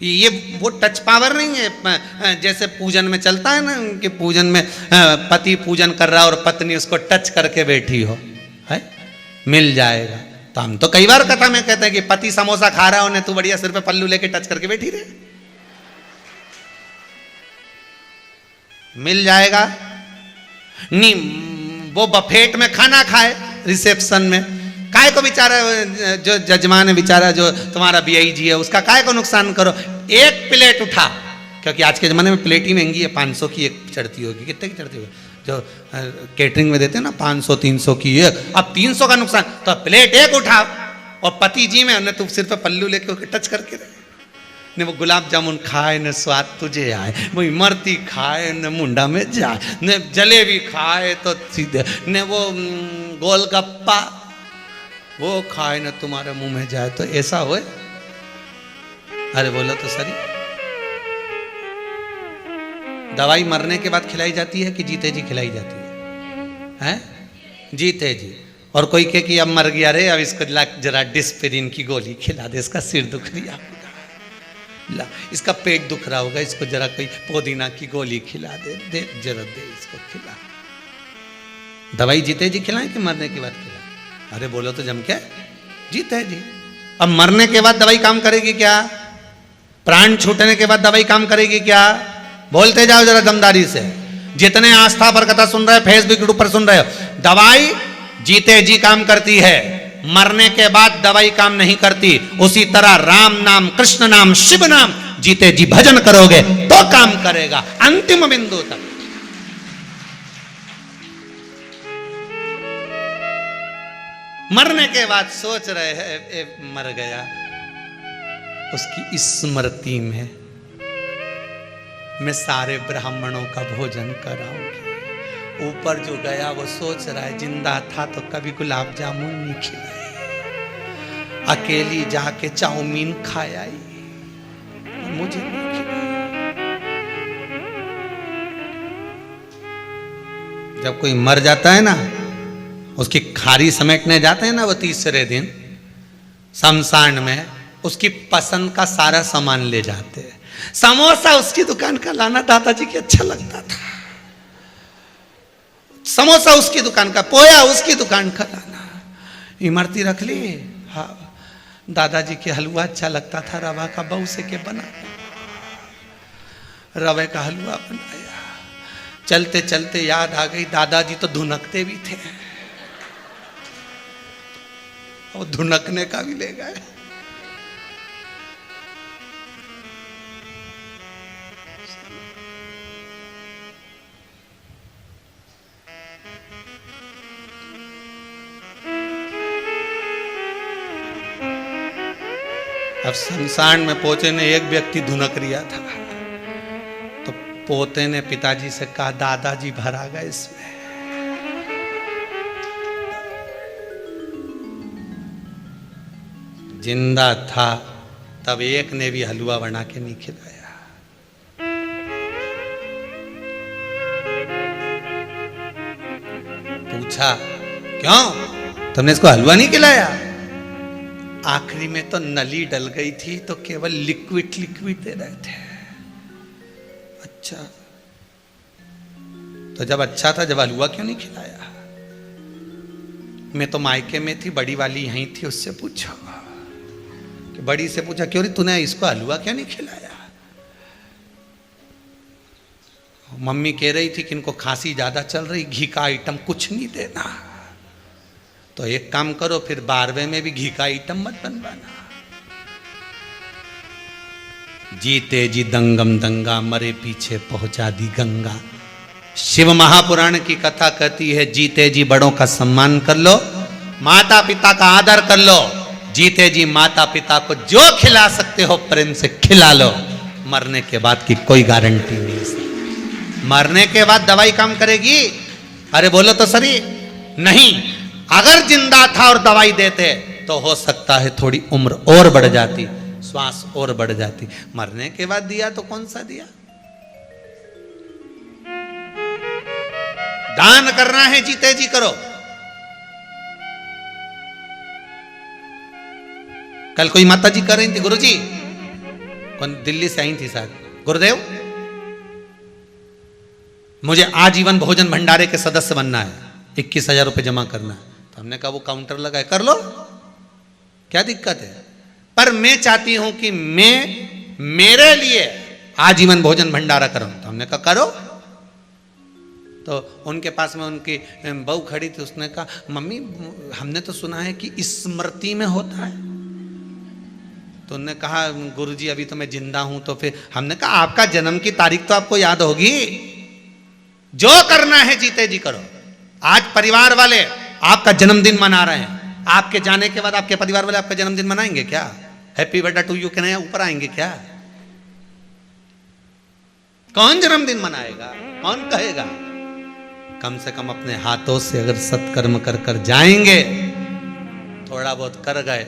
ये वो टच पावर नहीं है जैसे पूजन में चलता है ना, कि पूजन में पति पूजन कर रहा है और पत्नी उसको टच करके बैठी हो, है मिल जाएगा। तो हम तो कई बार कथा में कहते हैं कि पति समोसा खा रहा है, उन्हें तू बढ़िया सिर पे पल्लू लेके टच करके बैठी रहे। मिल जाएगा नहीं, वो बफेट में खाना खाए रिसेप्शन में, काय को बेचारा जो जजमान है बेचारा जो तुम्हारा बीआईजी है उसका काय को नुकसान करो। एक प्लेट उठा, क्योंकि आज के ज़माने में प्लेट ही महंगी है, 500 की एक चढ़ती होगी, कितने की चढ़ती होगी जो केटरिंग में देते हैं ना, 500-300 की एक, अब 300 का नुकसान, तो प्लेट एक उठाओ और पति जी में उन्हें तू सिर पे पल्लू लेके उसके टच करके रहे ने, वो गुलाब जामुन खाए न स्वाद तुझे आए, वो इमरती खाए न मुंडा में जाए, न जलेबी खाए तो सीधे, न वो गोलगप्पा वो खाए न तुम्हारे मुंह में जाए, तो ऐसा होए? अरे बोलो तो सही। दवाई मरने के बाद खिलाई जाती है कि जीते जी खिलाई जाती है? हैं? जीते जी। और कोई कहे कि अब मर गया रे, अब इसको जरा डिस्पेरिन की गोली खिला दे, इसका सिर दुख रहा होगा, ला इसका पेट दुख रहा होगा, इसको जरा कोई पुदीना की गोली खिला दे, दे जरा दे इसको खिला। दवाई जीते जी खिलाएं कि मरने के बाद खिलाएं? अरे बोलो तो जम के, जीते जी। अब मरने के बाद दवाई काम करेगी क्या? प्राण छूटने के बाद दवाई काम करेगी क्या? बोलते जाओ जरा दमदारी से। जितने आस्था पर कथा सुन रहे, फेसबुक यूट्यूब पर सुन रहे हो, दवाई जीते जी काम करती है, मरने के बाद दवाई काम नहीं करती। उसी तरह राम नाम, कृष्ण नाम, शिव नाम जीते जी भजन करोगे तो काम करेगा अंतिम बिंदु तक। मरने के बाद सोच रहे हैं मर गया, उसकी स्मृति में मैं सारे ब्राह्मणों का भोजन कराऊंगी। ऊपर जो गया वो सोच रहा है जिंदा था तो कभी गुलाब जामुन नहीं खिलाई, अकेली जाके चाउमीन खाया, मुझे नहीं खिलाई। जब कोई मर जाता है ना, उसकी खारी समेटने जाते हैं ना, वो तीसरे दिन शमशान में उसकी पसंद का सारा सामान ले जाते हैं। समोसा उसकी दुकान का लाना दादाजी की अच्छा लगता था, समोसा उसकी दुकान का, पोया उसकी दुकान का लाना। इमरती रख ली, हाँ दादाजी के हलवा अच्छा लगता था, रवा का बहू से के बना, रवे का हलवा बनाया। चलते चलते याद आ गई दादाजी तो धुनकते भी थे, और धुनकने का भी ले गए। अब शमशान में पोते ने एक व्यक्ति धुनक रिया था, तो पोते ने पिताजी से कहा दादाजी भरा गए इसमें। जिंदा था तब एक ने भी हलवा बना के नहीं खिलाया। पूछा क्यों तुमने इसको हलवा नहीं खिलाया? आखिरी में तो नली डल गई थी तो केवल लिक्विड लिक्विड दे रहे थे। अच्छा, तो जब अच्छा था जब हलवा क्यों नहीं खिलाया? मैं तो मायके में थी, बड़ी वाली यहीं थी, उससे पूछो कि बड़ी से पूछा क्यों रे तूने इसको हलवा क्यों नहीं खिलाया? मम्मी कह रही थी कि इनको खांसी ज्यादा चल रही, घी का आइटम कुछ नहीं देना। तो एक काम करो फिर 12वें में भी घी का आइटम मत बनवाना। जीते जी दंगम दंगा, मरे पीछे पहुंचा दी गंगा। शिव महापुराण की कथा कहती है जीते जी बड़ों का सम्मान कर लो, माता पिता का आदर कर लो। जीते जी माता पिता को जो खिला सकते हो प्रेम से खिला लो। मरने के बाद की कोई गारंटी नहीं। मरने के बाद दवाई काम करेगी? अरे बोलो तो सही, नहीं। अगर जिंदा था और दवाई देते तो हो सकता है थोड़ी उम्र और बढ़ जाती, श्वास और बढ़ जाती। मरने के बाद दिया तो कौन सा दिया? दान करना है जीते जी करो। कल कोई माता जी कर रही थी, गुरुजी कौन दिल्ली से आई थी शायद, गुरुदेव मुझे आजीवन भोजन भंडारे के सदस्य बनना है, 21,000 रुपये जमा करना है। तो हमने कहा वो काउंटर लगा है, कर लो, क्या दिक्कत है? पर मैं चाहती हूं कि मैं मेरे लिए आजीवन भोजन भंडारा करूं। तो हमने कहा करो, तो उनके पास में उनकी बहू खड़ी थी, उसने कहा मम्मी हमने तो सुना है कि स्मृति में होता है। तो उन्होंने कहा गुरुजी अभी तो मैं जिंदा हूं। तो फिर हमने कहा आपका जन्म की तारीख तो आपको याद होगी, जो करना है जीते जी करो। आज परिवार वाले आपका जन्मदिन मना रहे हैं, आपके जाने के बाद आपके परिवार वाले आपका जन्मदिन मनाएंगे क्या? हैप्पी बर्थडे टू यू कहने ऊपर आएंगे क्या? कौन जन्मदिन मनाएगा, कौन कहेगा? कम से कम अपने हाथों से अगर सत्कर्म कर कर जाएंगे, थोड़ा बहुत कर गए,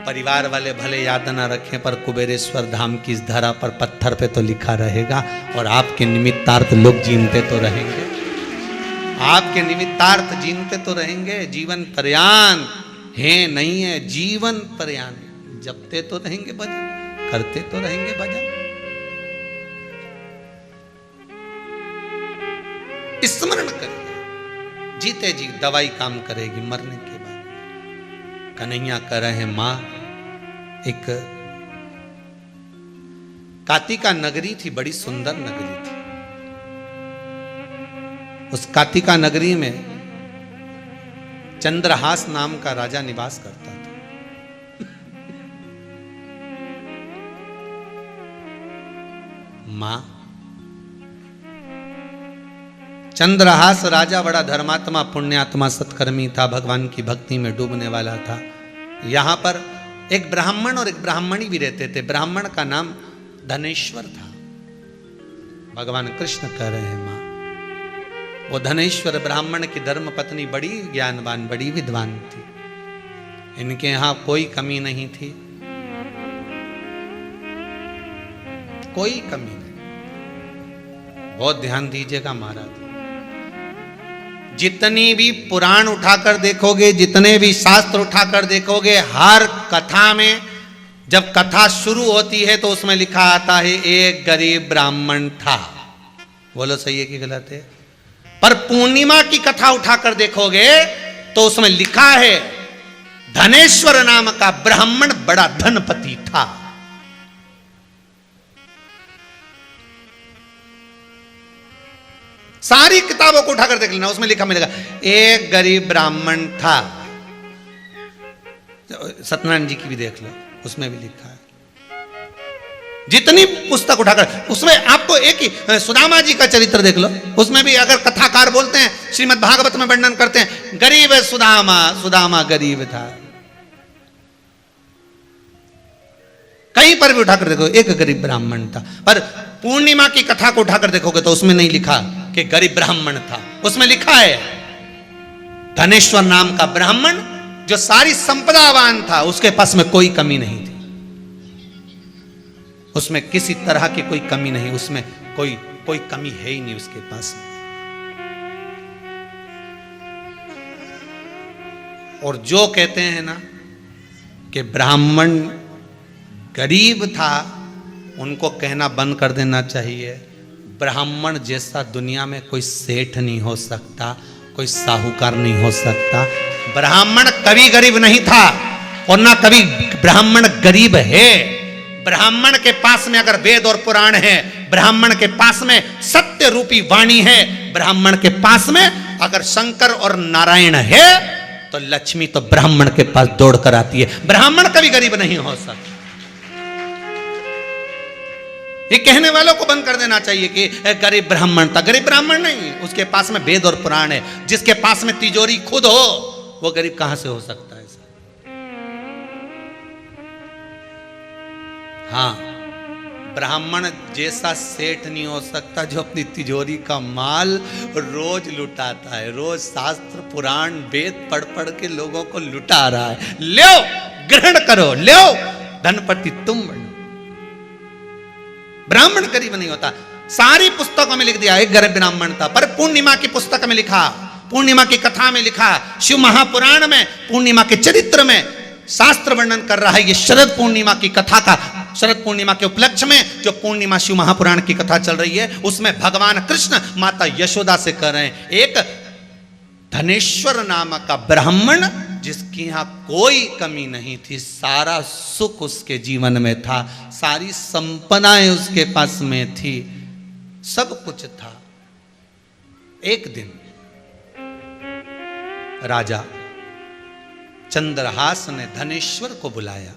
परिवार वाले भले याद ना रखें पर कुबेरेश्वर धाम की इस धरा पर पत्थर पे तो लिखा रहेगा, और आपके निमित्तार्थ लोग जीनते तो रहेंगे, आपके निमित्तार्थ जीनते तो रहेंगे। जीवन पर्यांत है नहीं है, जीवन पर्यांत जपते तो रहेंगे भजन, करते तो रहेंगे भजन। स्मरण करेगा, जीते जी दवाई काम करेगी मरने के बाद। कन्हैया कर रहे मां, एक कातिका नगरी थी, बड़ी सुंदर नगरी थी। उस कातिका नगरी में चंद्रहास नाम का राजा निवास करता था। मां चंद्रहास राजा बड़ा धर्मात्मा, पुण्यात्मा, सत्कर्मी था, भगवान की भक्ति में डूबने वाला था। यहां पर एक ब्राह्मण और एक ब्राह्मणी भी रहते थे। ब्राह्मण का नाम धनेश्वर था। भगवान कृष्ण कह रहे हैं मां, वो धनेश्वर ब्राह्मण की धर्म पत्नी बड़ी ज्ञानवान, बड़ी विद्वान थी। इनके यहां कोई कमी नहीं थी, कोई कमी नहीं। बहुत ध्यान दीजिएगा महाराज, जितनी भी पुराण उठाकर देखोगे, जितने भी शास्त्र उठाकर देखोगे, हर कथा में जब कथा शुरू होती है तो उसमें लिखा आता है एक गरीब ब्राह्मण था। बोलो सही है कि गलत है? पर पूर्णिमा की कथा उठाकर देखोगे तो उसमें लिखा है धनेश्वर नाम का ब्राह्मण बड़ा धनपति था। सारी किताबों को उठाकर देख लेना, उसमें लिखा मिलेगा एक गरीब ब्राह्मण था। सत्यनारायण जी की भी देख लो, उसमें भी लिखा है। जितनी पुस्तक उठाकर, उसमें आपको एक ही सुदामा जी का चरित्र देख लो, उसमें भी अगर कथाकार बोलते हैं, श्रीमद् भागवत में वर्णन करते हैं गरीब सुदामा, सुदामा गरीब था। कहीं पर भी उठाकर देखो एक गरीब ब्राह्मण था। पर पूर्णिमा की कथा को उठाकर देखोगे तो उसमें नहीं लिखा कि गरीब ब्राह्मण था, उसमें लिखा है धनेश्वर नाम का ब्राह्मण जो सारी संपदावान था, उसके पास में कोई कमी नहीं थी, उसमें किसी तरह की कोई कमी नहीं, उसमें कोई कमी है ही नहीं उसके पास में। और जो कहते हैं ना कि ब्राह्मण गरीब था, उनको कहना बंद कर देना चाहिए। ब्राह्मण जैसा दुनिया में कोई सेठ नहीं हो सकता, कोई साहूकार नहीं हो सकता। ब्राह्मण कभी गरीब नहीं था और ना कभी ब्राह्मण गरीब है। ब्राह्मण के पास में अगर वेद और पुराण है, ब्राह्मण के पास में सत्य रूपी वाणी है, ब्राह्मण के पास में अगर शंकर और नारायण है, तो लक्ष्मी तो ब्राह्मण के पास दौड़ कर आती है। ब्राह्मण कभी गरीब नहीं हो सकता। ये कहने वालों को बंद कर देना चाहिए कि गरीब ब्राह्मण था। गरीब ब्राह्मण नहीं, उसके पास में वेद और पुराण है। जिसके पास में तिजोरी खुद हो, वो गरीब कहां से हो सकता है? हाँ, ब्राह्मण जैसा सेठ नहीं हो सकता जो अपनी तिजोरी का माल रोज लुटाता है, रोज शास्त्र पुराण वेद पढ़ पढ़ के लोगों को लुटा रहा है। लो ग्रहण करो, लो धनपति तुम बनो। ब्राह्मण गरीब नहीं होता। सारी पुस्तकों में लिख दिया एक गरीब ब्राह्मण था, पर पूर्णिमा की पुस्तक में लिखा, पूर्णिमा की कथा में लिखा, शिव महापुराण में पूर्णिमा के चरित्र में शास्त्र वर्णन कर रहा है। ये शरद पूर्णिमा की कथा का, शरद पूर्णिमा के उपलक्ष्य में जो पूर्णिमा शिव महापुराण की कथा चल रही है, उसमें भगवान कृष्ण माता यशोदा से कह रहे हैं एक धनेश्वर नाम का ब्राह्मण जिसकी यहां कोई कमी नहीं थी, सारा सुख उसके जीवन में था, सारी संपदाएं उसके पास में थी, सब कुछ था, एक दिन राजा चंद्रहास ने धनेश्वर को बुलाया।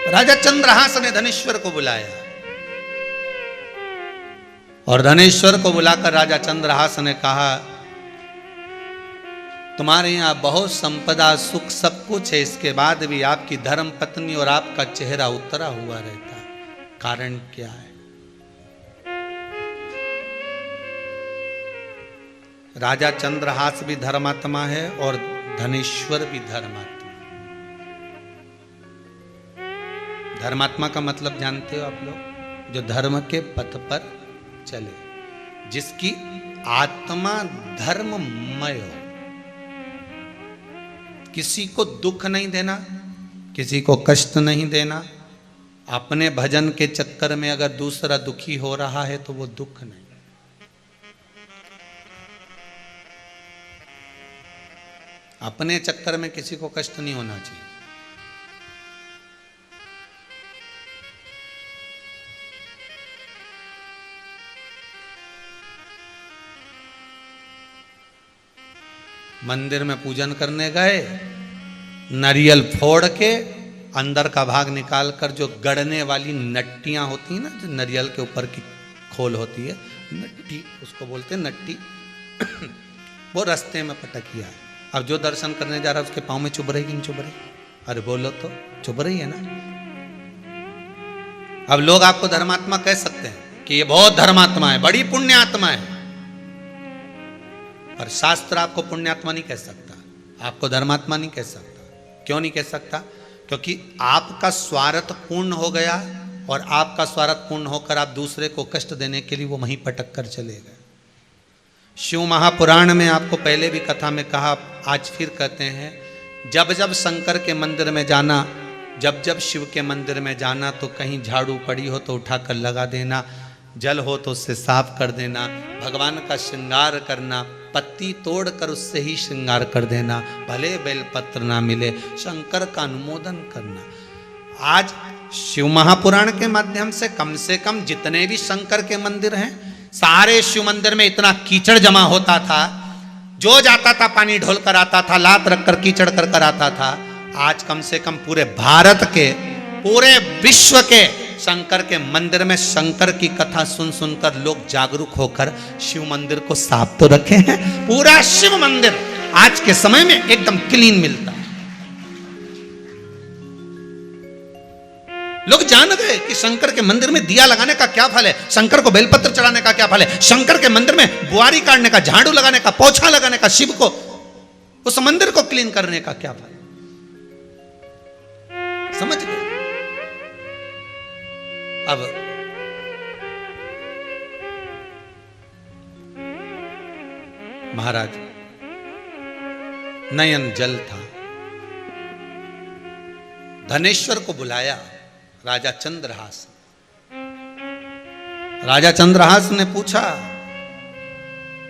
राजा चंद्रहास ने धनेश्वर को बुलाया और धनेश्वर को बुलाकर राजा चंद्रहास ने कहा, तुम्हारे यहां बहुत संपदा सुख सब कुछ है, इसके बाद भी आपकी धर्म पत्नी और आपका चेहरा उतरा हुआ रहता है, कारण क्या है? राजा चंद्रहास भी धर्मात्मा है और धनेश्वर भी धर्मात्मा। धर्मात्मा का मतलब जानते हो आप लोग? जो धर्म के पथ पर चले, जिसकी आत्मा धर्ममय हो, किसी को दुख नहीं देना, किसी को कष्ट नहीं देना। अपने भजन के चक्कर में अगर दूसरा दुखी हो रहा है तो वो दुख नहीं। अपने चक्कर में किसी को कष्ट नहीं होना चाहिए। मंदिर में पूजन करने गए, नारियल फोड़ के अंदर का भाग निकाल कर जो गड़ने वाली नट्टियां होती हैं ना, जो नारियल के ऊपर की खोल होती है, नट्टी उसको बोलते हैं, नट्टी वो रास्ते में पटकिया है। अब जो दर्शन करने जा रहा है उसके पाँव में चुभ रही कि नहीं चुभ रही? अरे बोलो तो, चुभ रही है ना। अब लोग आपको धर्मात्मा कह सकते हैं कि ये बहुत धर्मात्मा है, बड़ी पुण्यात्मा है, पर शास्त्र आपको पुण्यात्मा नहीं कह सकता, आपको धर्मात्मा नहीं कह सकता। क्यों नहीं कह सकता? क्योंकि आपका स्वार्थ पूर्ण हो गया और आपका स्वार्थ पूर्ण होकर आप दूसरे को कष्ट देने के लिए वो वहीं पटक कर चले गए। शिव महापुराण में आपको पहले भी कथा में कहा, आज फिर कहते हैं, जब जब शंकर के मंदिर में जाना, जब जब शिव के मंदिर में जाना तो कहीं झाड़ू पड़ी हो तो उठाकर लगा देना, जल हो तो उससे साफ कर देना, भगवान का श्रृंगार करना, पत्ती तोड़कर उससे ही श्रृंगार कर देना, भले बेलपत्र ना मिले, शंकर का अनुमोदन करना। आज शिव महापुराण के माध्यम से कम जितने भी शंकर के मंदिर हैं, सारे शिव मंदिर में इतना कीचड़ जमा होता था, जो जाता था पानी ढोल कर आता था, लात रखकर कीचड़ कर कर आता था। आज कम से कम पूरे भारत के, पूरे विश्व के शंकर के मंदिर में शंकर की कथा सुन सुनकर लोग जागरूक होकर शिव मंदिर को साफ तो रखे हैं। पूरा शिव मंदिर आज के समय में एकदम क्लीन मिलता है। लोग जान गए कि शंकर के मंदिर में दिया लगाने का क्या फल है, शंकर को बेलपत्र चढ़ाने का क्या फल है, शंकर के मंदिर में बुआरी काटने का, झाड़ू लगाने का, पोछा लगाने का, शिव को उस मंदिर को क्लीन करने का क्या फल। समझ गए? अब महाराज नयन जल था, धनेश्वर को बुलाया राजा चंद्रहास। राजा चंद्रहास ने पूछा,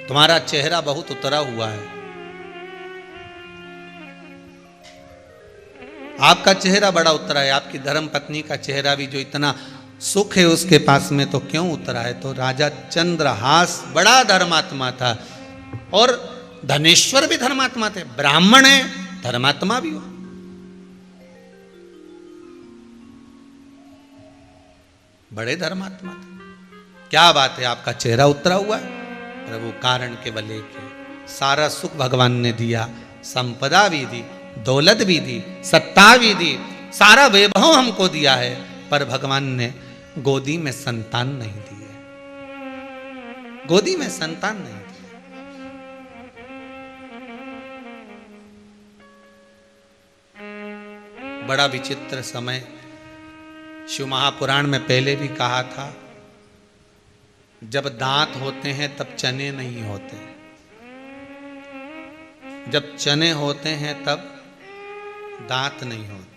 तुम्हारा चेहरा बहुत उतरा हुआ है, आपका चेहरा बड़ा उतरा है, आपकी धर्म पत्नी का चेहरा भी जो इतना सुख है उसके पास में तो क्यों उतरा है? तो राजा चंद्रहास बड़ा धर्मात्मा था और धनेश्वर भी धर्मात्मा थे, ब्राह्मण है, धर्मात्मा भी हो। बड़े धर्मात्मा थे। क्या बात है, आपका चेहरा उतरा हुआ है? प्रभु कारण केवल एक है, सारा सुख भगवान ने दिया, संपदा भी दी, दौलत भी दी, सत्ता भी दी, सारा वैभव हमको दिया है, पर भगवान ने गोदी में संतान नहीं दी है, गोदी में संतान नहीं दी। बड़ा विचित्र समय। शिव महापुराण में पहले भी कहा था, जब दांत होते हैं तब चने नहीं होते, जब चने होते हैं तब दांत नहीं होते।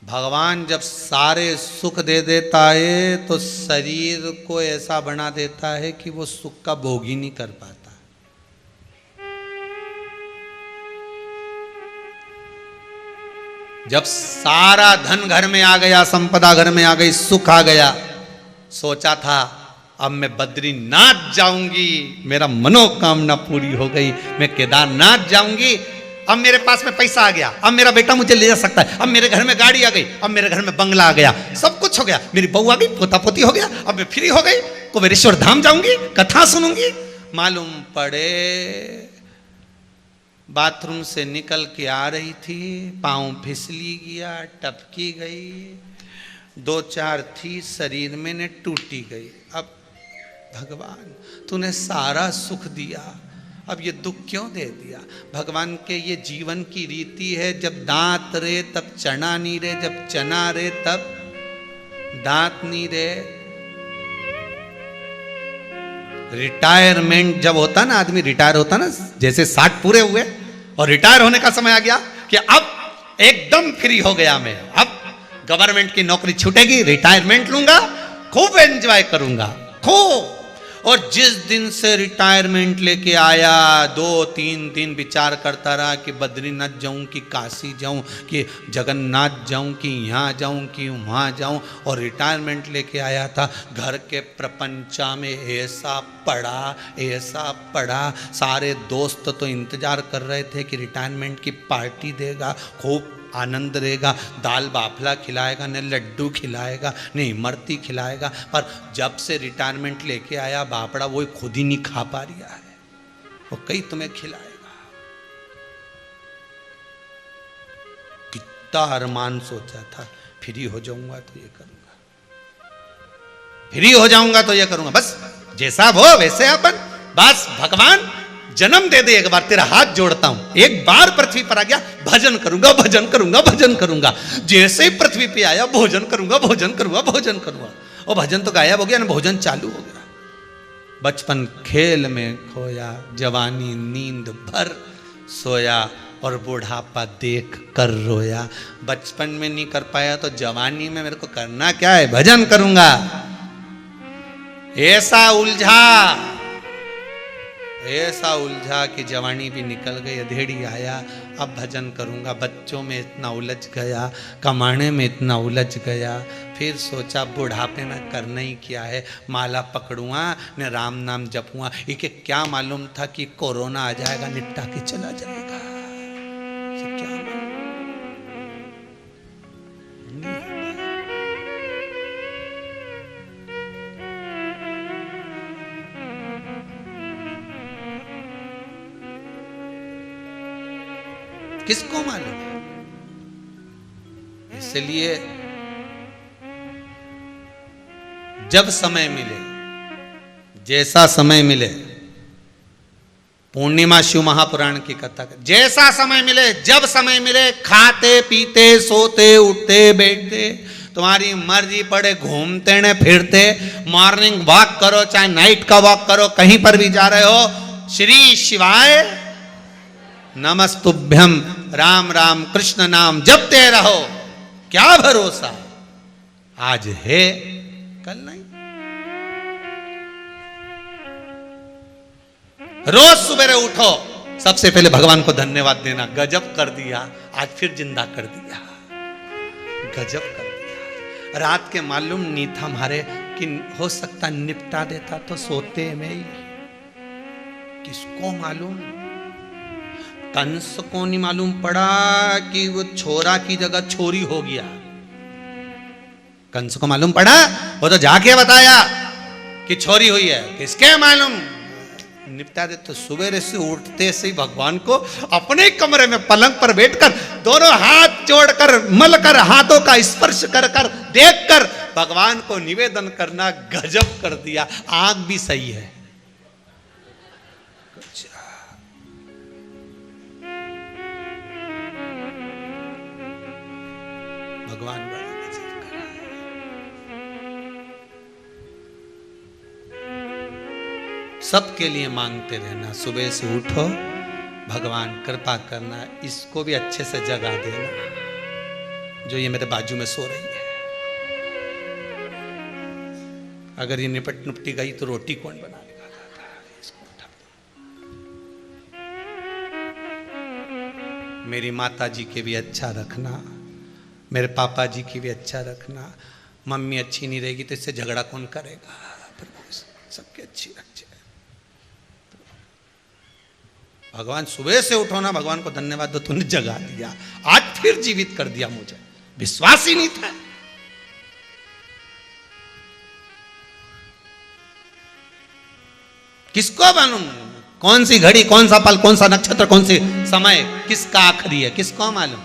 भगवान जब सारे सुख दे देता है तो शरीर को ऐसा बना देता है कि वो सुख का भोग ही नहीं कर पाता। जब सारा धन घर में आ गया, संपदा घर में आ गई, सुख आ गया, सोचा था अब मैं बद्रीनाथ जाऊंगी, मेरा मनोकामना पूरी हो गई, मैं केदारनाथ जाऊंगी, अब मेरे पास में पैसा आ गया, अब मेरा बेटा मुझे ले जा सकता है, अब मेरे घर में गाड़ी आ गई, अब मेरे घर में बंगला आ गया, सब कुछ हो गया, मेरी बहू आ गई, पोता पोती हो गया, अब मैं फ्री हो गई, कुबेरेश्वर धाम जाऊंगी, कथा सुनूंगी। मालूम पड़े बाथरूम से निकल के आ रही थी, पांव फिसली गया, टपकी गई, 2-4 थी शरीर में ने टूटी गई। अब भगवान तूने सारा सुख दिया, अब ये दुख क्यों दे दिया? भगवान के ये जीवन की रीति है, जब दांत रे तब चना नहीं रे, जब चना रे तब दांत नहीं रे। रिटायरमेंट जब होता ना, आदमी रिटायर होता ना, जैसे 60 पूरे हुए और रिटायर होने का समय आ गया कि अब एकदम फ्री हो गया मैं, अब गवर्नमेंट की नौकरी छूटेगी, रिटायरमेंट लूंगा, खूब एंजॉय करूंगा, खूब। और जिस दिन से रिटायरमेंट लेके आया, 2-3 दिन विचार करता रहा कि बद्रीनाथ जाऊं कि काशी जाऊं कि जगन्नाथ जाऊं कि यहाँ जाऊं कि वहाँ जाऊं। और रिटायरमेंट लेके आया था, घर के प्रपंचा में ऐसा पड़ा, सारे दोस्त तो इंतजार कर रहे थे कि रिटायरमेंट की पार्टी देगा, खूब आनंद रहेगा, दाल बाफला खिलाएगा, न लड्डू खिलाएगा, न इमरती खिलाएगा। पर जब से रिटायरमेंट लेके आया, बापड़ा वो खुद ही नहीं खा पा रहा है, वो कहीं तुम्हें खिलाएगा। कितना अरमान सोचा था, फ्री हो जाऊंगा तो ये करूंगा, फ्री हो जाऊंगा तो ये करूंगा, बस जैसा वो वैसे अपन, बस भगवान जन्म दे दे एक बार, तेरा हाथ जोड़ता हूं, एक बार पृथ्वी पर आ गया, भजन करूंगा, भजन करूंगा, भजन करूंगा। जैसे ही पृथ्वी पे आया, भोजन करूंगा, भोजन करूंगा, भोजन करूंगा। और भजन तो गायब हो गया ना, भोजन चालू हो गया। बचपन खेल में खोया, जवानी नींद भर सोया, और बुढ़ापा देख कर रोया। बचपन में नहीं कर पाया तो जवानी में मेरे को करना क्या है? भजन करूंगा। ऐसा उलझा कि जवानी भी निकल गई, अधेड़ी आया, अब भजन करूंगा। बच्चों में इतना उलझ गया, कमाने में इतना उलझ गया, फिर सोचा बुढ़ापे में करना ही क्या है, माला पकड़ूंगा न राम नाम जपूंगा। इके क्या मालूम था कि कोरोना आ जाएगा, निपटा के चला जाएगा। क्या किसको मालूम है? इसलिए जब समय मिले, जैसा समय मिले, पूर्णिमा शिव महापुराण की कथा, जैसा समय मिले, जब समय मिले, खाते पीते सोते उठते बैठते, तुम्हारी मर्जी पड़े, घूमते न फिरते, मॉर्निंग वॉक करो चाहे नाइट का वॉक करो, कहीं पर भी जा रहे हो, श्री शिवाय नमस्तुभ्यं राम राम कृष्ण नाम जपते रहो। क्या भरोसा, आज है कल नहीं। रोज सुबह उठो, सबसे पहले भगवान को धन्यवाद देना, गजब कर दिया, आज फिर जिंदा कर दिया, गजब कर दिया। रात के मालूम नहीं था हमारे कि हो सकता निपटा देता तो सोते में ही, किसको मालूम? कंस को नहीं मालूम पड़ा कि वो छोरा की जगह छोरी हो गया। कंस को मालूम पड़ा, वो तो जाके बताया कि छोरी हुई है, किसके मालूम? निपटा दे। तो सुबह से उठते से भगवान को अपने कमरे में पलंग पर बैठकर दोनों हाथ जोड़कर मलकर हाथों का स्पर्श कर कर देख कर भगवान को निवेदन करना, गजब कर दिया। आंख भी सही है, भगवान बड़ा गजब कर रहा है। सबके लिए मांगते रहना, सुबह से उठो, भगवान कृपा करना, इसको भी अच्छे से जगा देना जो ये मेरे बाजू में सो रही है। अगर ये निपट नुपटी गई तो रोटी कौन बनाएगा? इसको उठा मेरी माता जी के भी अच्छा रखना, मेरे पापा जी की भी अच्छा रखना, मम्मी अच्छी नहीं रहेगी तो इससे झगड़ा कौन करेगा, सबके अच्छी रखे। भगवान सुबह से उठो ना, भगवान को धन्यवाद दो, तूने जगा दिया, आज फिर जीवित कर दिया मुझे, विश्वास ही नहीं था। किसको मालूम कौन सी घड़ी, कौन सा पल, कौन सा नक्षत्र, कौन सी समय किसका आखिरी है, किसको मालूम।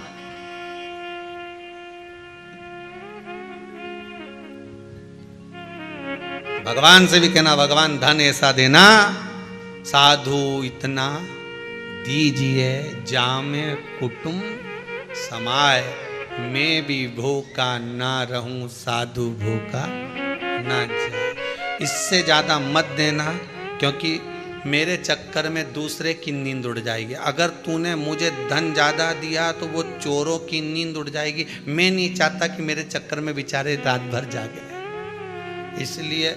भगवान से भी कहना, भगवान धन ऐसा देना, साधु इतना दीजिए जामे कुटुंब समाय, मैं भी भूखा ना रहूं साधु भूखा ना जाए। इससे ज्यादा मत देना, क्योंकि मेरे चक्कर में दूसरे की नींद उड़ जाएगी। अगर तूने मुझे धन ज्यादा दिया तो वो चोरों की नींद उड़ जाएगी। मैं नहीं चाहता कि मेरे चक्कर में बेचारे रात भर जागे, इसलिए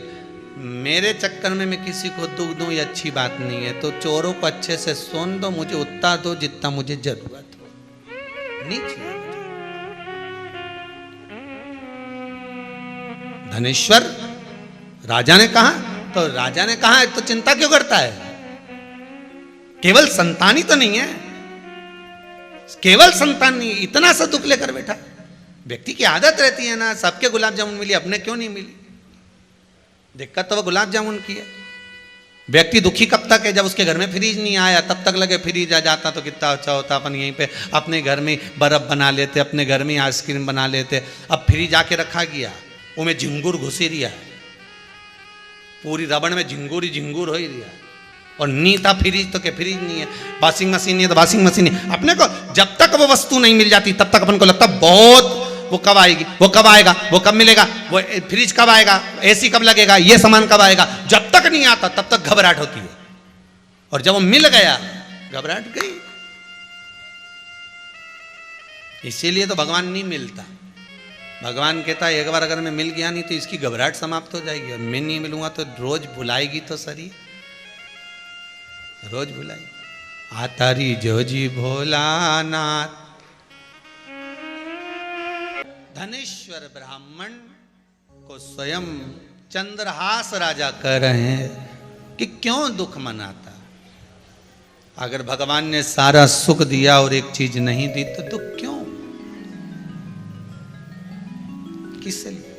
मेरे चक्कर में मैं किसी को दुख दूं ये अच्छी बात नहीं है। तो चोरों को अच्छे से सोन दो, मुझे उतना दो जितना मुझे जरूरत हो, नहीं चाहिए। धनेश्वर राजा ने कहा, तो राजा ने कहा तो चिंता क्यों करता है, केवल संतान ही तो नहीं है, केवल संतान नहीं, इतना सा दुख लेकर बैठा। व्यक्ति की आदत रहती है ना, सबके गुलाब जामुन मिली, अपने क्यों नहीं मिली। दिक्कत तो वो गुलाब जामुन की है। व्यक्ति दुखी कब तक है, जब उसके घर में फ्रिज नहीं आया तब तक लगे फ्रिज आ जाता तो कितना अच्छा होता, अपन यहीं पे अपने घर में बर्फ बना लेते, अपने घर में आइसक्रीम बना लेते। अब फ्रिज आके रखा गया, उनमें झिंगुर घुसी रिया है, पूरी रबड़ में झिंगुर ही झिंगुर हो ही रिया है। और नी था फ्रिज तो क्या फ्रिज नहीं है, वॉशिंग मशीन नहीं है तो वॉशिंग मशीन नहीं। अपने को जब तक वो वस्तु नहीं मिल जाती तब तक अपन को लगता बहुत वो कब आएगी, वो कब आएगा, वो कब मिलेगा, वो फ्रिज कब आएगा, एसी कब लगेगा, ये सामान कब आएगा। जब तक नहीं आता तब तक घबराहट होती है, और जब वो मिल गया घबराहट गई। इसीलिए तो भगवान नहीं मिलता। भगवान कहता है एक बार अगर मैं मिल गया नहीं तो इसकी घबराहट समाप्त हो जाएगी, और मैं नहीं मिलूंगा तो रोज भुलाएगी तो सरी, रोज भुलाएगी। आतारी जोजी भोलानाथ। धनेश्वर ब्राह्मण को स्वयं चंद्रहास राजा कह रहे हैं कि क्यों दुख मनाता। अगर भगवान ने सारा सुख दिया और एक चीज नहीं दी तो दुख क्यों, किस लिए।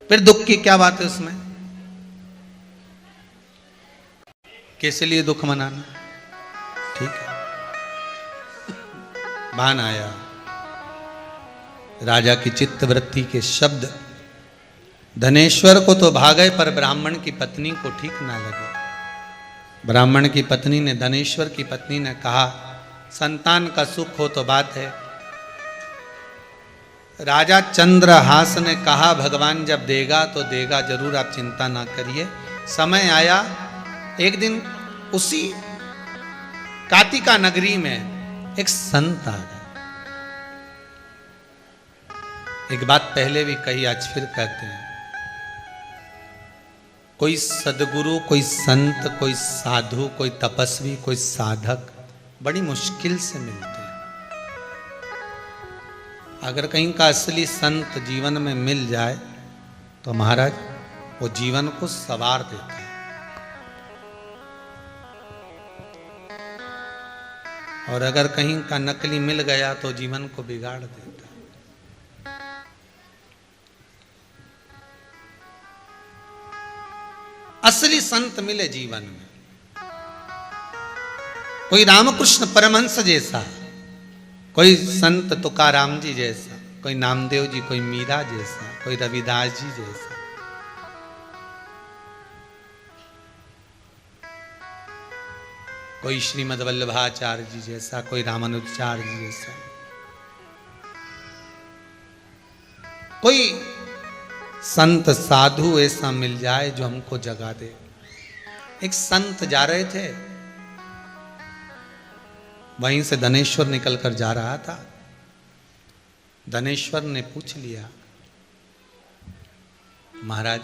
फिर दुख की क्या बात है उसमें, किस लिए दुख मनाना। ठीक है, भान आया राजा की चित्तवृत्ति के शब्द। धनेश्वर को तो भागे, पर ब्राह्मण की पत्नी को ठीक ना लगे। ब्राह्मण की पत्नी ने, धनेश्वर की पत्नी ने कहा, संतान का सुख हो तो बात है। राजा चंद्रहास ने कहा, भगवान जब देगा तो देगा जरूर, आप चिंता ना करिए। समय आया, एक दिन उसी कातिका नगरी में एक संत आ गया। एक बात पहले भी कही, आज फिर कहते हैं, कोई सदगुरु, कोई संत, कोई साधु, कोई तपस्वी, कोई साधक बड़ी मुश्किल से मिलते हैं। अगर कहीं का असली संत जीवन में मिल जाए तो महाराज वो जीवन को संवार देता है। और अगर कहीं का नकली मिल गया तो जीवन को बिगाड़ देता है। असली संत मिले जीवन में, कोई रामकृष्ण परमहंस जैसा, कोई संत तुकाराम जी जैसा, कोई नामदेव जी, कोई मीरा जैसा, कोई रविदास जी जैसा। कोई श्रीमद् वल्लभाचार्य जी जैसा, कोई रामानुजाचार्य जी जैसा, कोई संत साधु ऐसा मिल जाए जो हमको जगा दे। एक संत जा रहे थे, वहीं से धनेश्वर निकलकर जा रहा था। धनेश्वर ने पूछ लिया, महाराज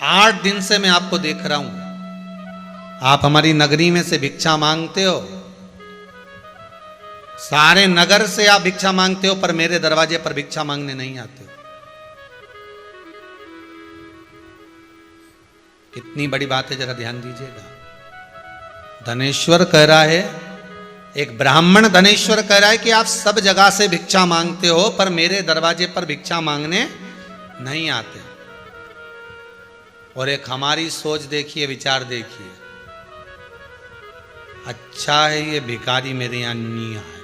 8 दिन से मैं आपको देख रहा हूं, आप हमारी नगरी में से भिक्षा मांगते हो, सारे नगर से आप भिक्षा मांगते हो पर मेरे दरवाजे पर भिक्षा मांगने नहीं आते हो। कितनी बड़ी बात है, जरा ध्यान दीजिएगा। धनेश्वर कह रहा है, एक ब्राह्मण धनेश्वर कह रहा है कि आप सब जगह से भिक्षा मांगते हो पर मेरे दरवाजे पर भिक्षा मांगने नहीं आते। और एक हमारी सोच देखिए, विचार देखिए, अच्छा है ये भिखारी मेरे यहां नहीं आए,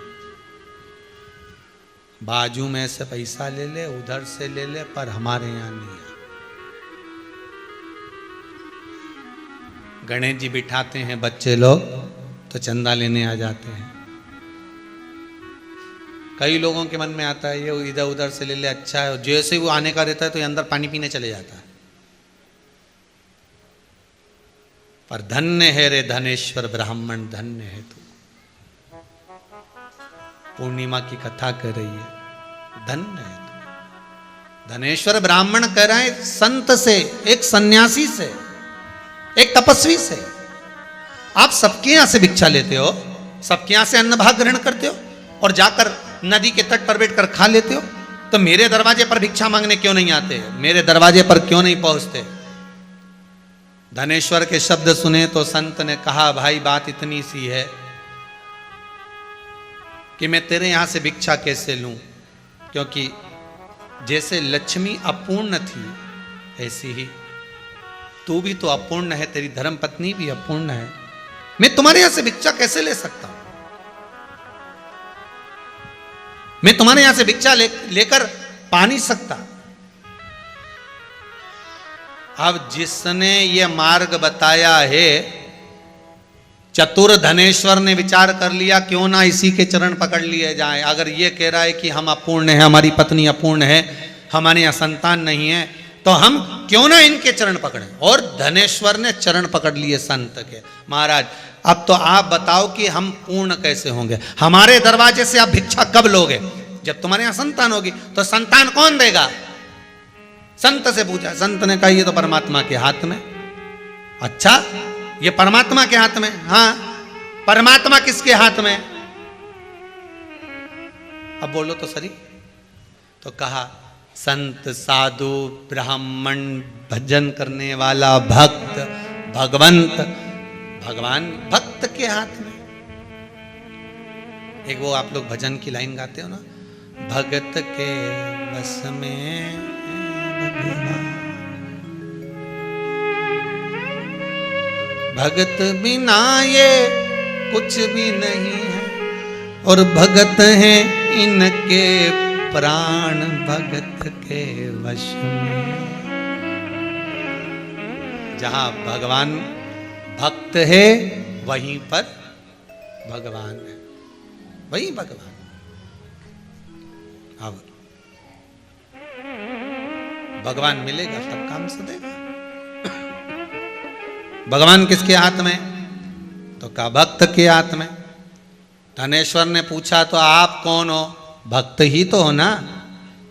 बाजू में से पैसा ले ले, उधर से ले ले, पर हमारे यहां नहीं आए। गणेश जी बिठाते हैं बच्चे लोग तो चंदा लेने आ जाते हैं। कई लोगों के मन में आता है ये इधर उधर से ले ले, अच्छा है, जैसे ही वो आने का रहता है तो ये अंदर पानी पीने चले जाता है। पर धन्य है रे धनेश्वर ब्राह्मण, धन्य है तू। पूर्णिमा की कथा कर रही है, धन्य है तू। धनेश्वर ब्राह्मण कह रहा है संत से, एक सन्यासी से, एक तपस्वी से। आप सबके यहां से भिक्षा लेते हो, सबके यहां से अन्न भाग ग्रहण करते हो और जाकर नदी के तट पर बैठकर खा लेते हो, तो मेरे दरवाजे पर भिक्षा मांगने क्यों नहीं आते? मेरे दरवाजे पर क्यों नहीं पहुंचते? धनेश्वर के शब्द सुने तो संत ने कहा, भाई बात इतनी सी है कि मैं तेरे यहां से भिक्षा कैसे लूं, क्योंकि जैसे लक्ष्मी अपूर्ण थी ऐसी ही तू भी तो अपूर्ण है, तेरी धर्मपत्नी भी अपूर्ण है। मैं तुम्हारे यहां से भिक्षा कैसे ले सकता हूं? मैं तुम्हारे यहां से भिक्षा लेकर पा नहीं सकता। अब जिसने ये मार्ग बताया है, चतुर धनेश्वर ने विचार कर लिया क्यों ना इसी के चरण पकड़ लिए जाए। अगर ये कह रहा है कि हम अपूर्ण है, हमारी पत्नी अपूर्ण है, हमारे यहां संतान नहीं है, तो हम क्यों ना इनके चरण पकड़ें। और धनेश्वर ने चरण पकड़ लिए संत के। महाराज अब तो आप बताओ कि हम पूर्ण कैसे होंगे? हमारे दरवाजे से आप भिक्षा कब लोगे? जब तुम्हारे यहां संतान होगी। तो संतान कौन देगा? संत से पूछा, संत ने कहा ये तो परमात्मा के हाथ में। अच्छा, ये परमात्मा के हाथ में? हाँ, परमात्मा किसके हाथ में? अब बोलो तो सही। तो कहा संत साधु ब्राह्मण भजन करने वाला भक्त भगवंत भगवान भक्त के हाथ में। एक वो आप लोग भजन की लाइन गाते हो ना, भगत के बस में भगवान, भगत बिना ये कुछ भी नहीं है, और भगत हैं इनके प्राण भगत के वश में। जहां भगवान भक्त है वहीं पर भगवान है, वही भगवान। अब भगवान मिलेगा तब काम सदेगा। भगवान किसके हाथ में? तो कहा भक्त के हाथ में। धनेश्वर ने पूछा तो आप कौन हो? भक्त ही तो हो ना।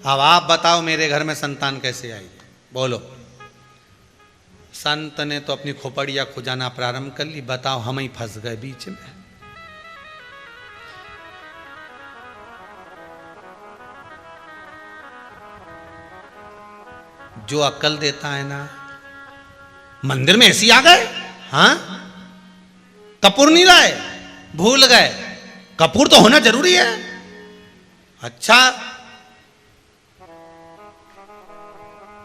अब आप बताओ मेरे घर में संतान कैसे आई? बोलो। संत ने तो अपनी खोपड़िया खुजाना प्रारंभ कर ली, बताओ हम ही फंस गए बीच में। जो अक्ल देता है ना, मंदिर में ऐसी आ गए, हाँ कपूर नहीं लाए, भूल गए। कपूर तो होना जरूरी है। अच्छा,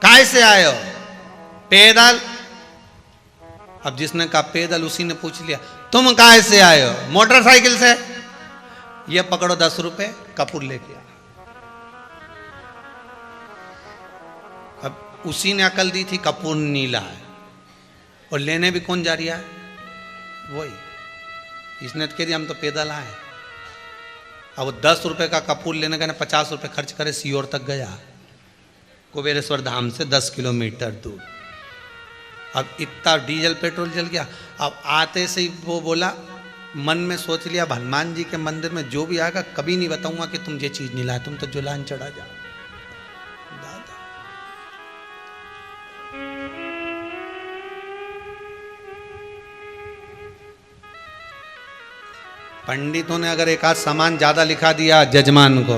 काय से आए हो? पैदल। अब जिसने कहा पैदल उसी ने पूछ लिया तुम काय से आए हो? मोटरसाइकिल से। ये पकड़ो 10 रुपए, कपूर लेके आ। अब उसी ने अकल दी थी, कपूर नीला है, और लेने भी कौन जा रहा है? वही। इसने तो कह दिया हम तो पैदल आए। अब वो 10 रुपए का कपूर लेने का 50 रुपए खर्च करे, सीहोर तक गया, कुबेरेश्वर धाम से 10 किलोमीटर दूर। अब इतना डीजल पेट्रोल जल गया। अब आते से ही वो बोला, मन में सोच लिया हनुमान जी के मंदिर में जो भी आएगा कभी नहीं बताऊंगा कि तुम ये चीज नहीं लाए, तुम तो जुलान चढ़ा जाओ। दादा पंडितों ने अगर एक आध सामान ज्यादा लिखा दिया जजमान को,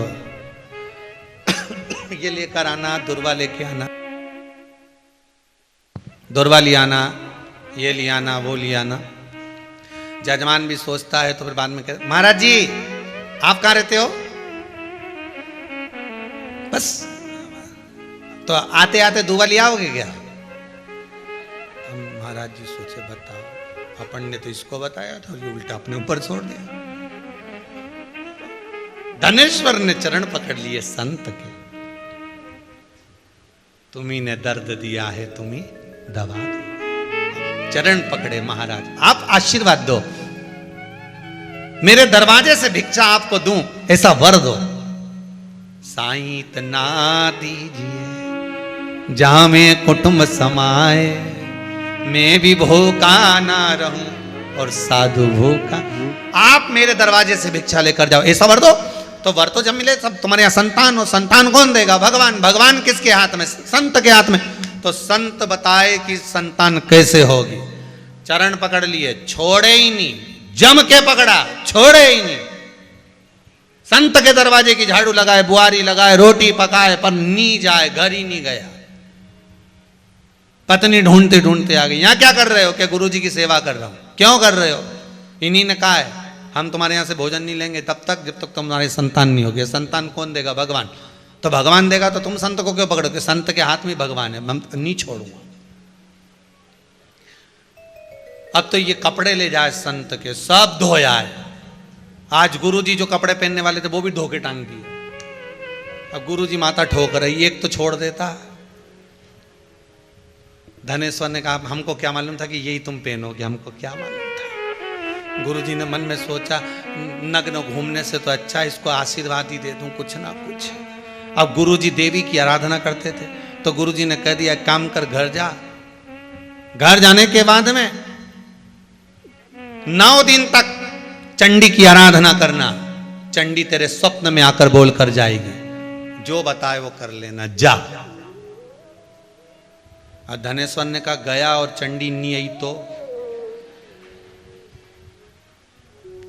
ये लेकर आना, दुर्वा लेके आना, दुर्वा ले आना, ये ले आना, वो ले आना, जजमान भी सोचता है तो फिर बाद में कहते महाराज जी आप कहाँ रहते हो? बस तो आते आते दुआ ले आओगे क्या? महाराज जी सोचे बताओ, अपन ने तो इसको बताया था, ये उल्टा अपने ऊपर छोड़ दिया। धनेश्वर ने चरण पकड़ लिए संत के, तुम्ही ने दर्द दिया है, तुम्ही दवा दो। चरण पकड़े महाराज, आप आशीर्वाद दो, मेरे दरवाजे से भिक्षा आपको दूं, ऐसा वर दो। साईं इतना दीजिए जहां में कुटुंब समाए, मैं भी भूखा ना रहूं और साधु भूखा। आप मेरे दरवाजे से भिक्षा लेकर जाओ, ऐसा वर दो। तो वर तो जब मिले सब, तुम्हारे यहाँ संतान हो, संतान कौन देगा? भगवान। भगवान किसके हाथ में? संत के हाथ में। तो संत बताए कि संतान कैसे होगी। चरण पकड़ लिए, छोड़े ही नहीं, जम के पकड़ा, छोड़े ही नहीं। संत के दरवाजे की झाड़ू लगाए, बुआरी लगाए, रोटी पकाए, पर नहीं जाए, घर ही नहीं गया। पत्नी ढूंढते ढूंढते आ गई, यहां क्या कर रहे हो? क्या गुरुजी की सेवा कर रहा हूं। क्यों कर रहे हो? इन्हीं ने कहा है हम तुम्हारे यहां से भोजन नहीं लेंगे तब तक जब तक तुम्हारे संतान नहीं होगी। संतान कौन देगा? भगवान। तो भगवान देगा तो तुम संत को क्यों पकड़ोगे? संत के हाथ में भगवान है, मैं नहीं छोड़ूंगा। अब तो ये कपड़े ले जाए संत के, सब धोया है। आज गुरुजी जो कपड़े पहनने वाले थे वो भी धो के टांग दिए। अब गुरुजी माथा ठोक रही, एक तो छोड़ देता। धनेश्वर ने कहा हमको क्या मालूम था कि यही तुम पहनोगे, हमको क्या मालूम था। गुरुजी ने मन में सोचा नग्न घूमने से तो अच्छा इसको आशीर्वाद ही दे दूं, कुछ ना कुछ। अब गुरुजी देवी की आराधना करते थे तो गुरुजी ने कह दिया काम कर, घर जा। घर जाने के बाद में 9 दिन तक चंडी की आराधना करना। चंडी तेरे स्वप्न में आकर बोल कर जाएगी, जो बताए वो कर लेना, जा। और धनेश्वर ने कहा गया और चंडी नहीं आई तो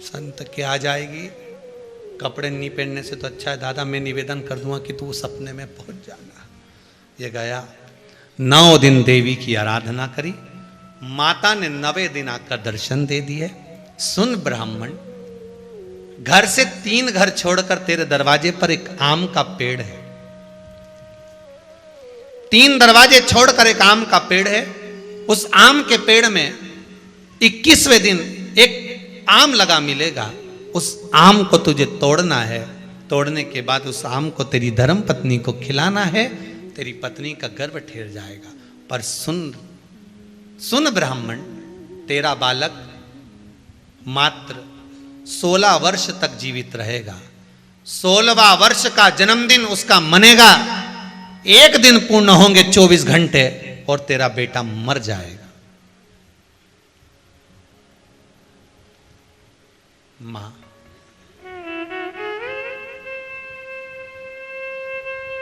संत के आ जाएगी। कपड़े नहीं पहनने से तो अच्छा है दादा, मैं निवेदन कर दूंगा कि तू सपने में पहुंच जाना। ये गया, 9 दिन देवी की आराधना करी। माता ने 9वें दिन आकर दर्शन दे दिए। सुन ब्राह्मण, घर से 3 घर छोड़कर तेरे दरवाजे पर एक आम का पेड़ है। 3 दरवाजे छोड़कर एक आम का पेड़ है। उस आम के पेड़ में 21वें दिन एक आम लगा मिलेगा। उस आम को तुझे तोड़ना है। तोड़ने के बाद उस आम को तेरी धर्म पत्नी को खिलाना है। तेरी पत्नी का गर्भ ठेर जाएगा। पर सुन ब्राह्मण, तेरा बालक मात्र 16 वर्ष तक जीवित रहेगा। 16वां वर्ष का जन्मदिन उसका मनेगा। 1 दिन पूर्ण होंगे 24 घंटे और तेरा बेटा मर जाएगा। मां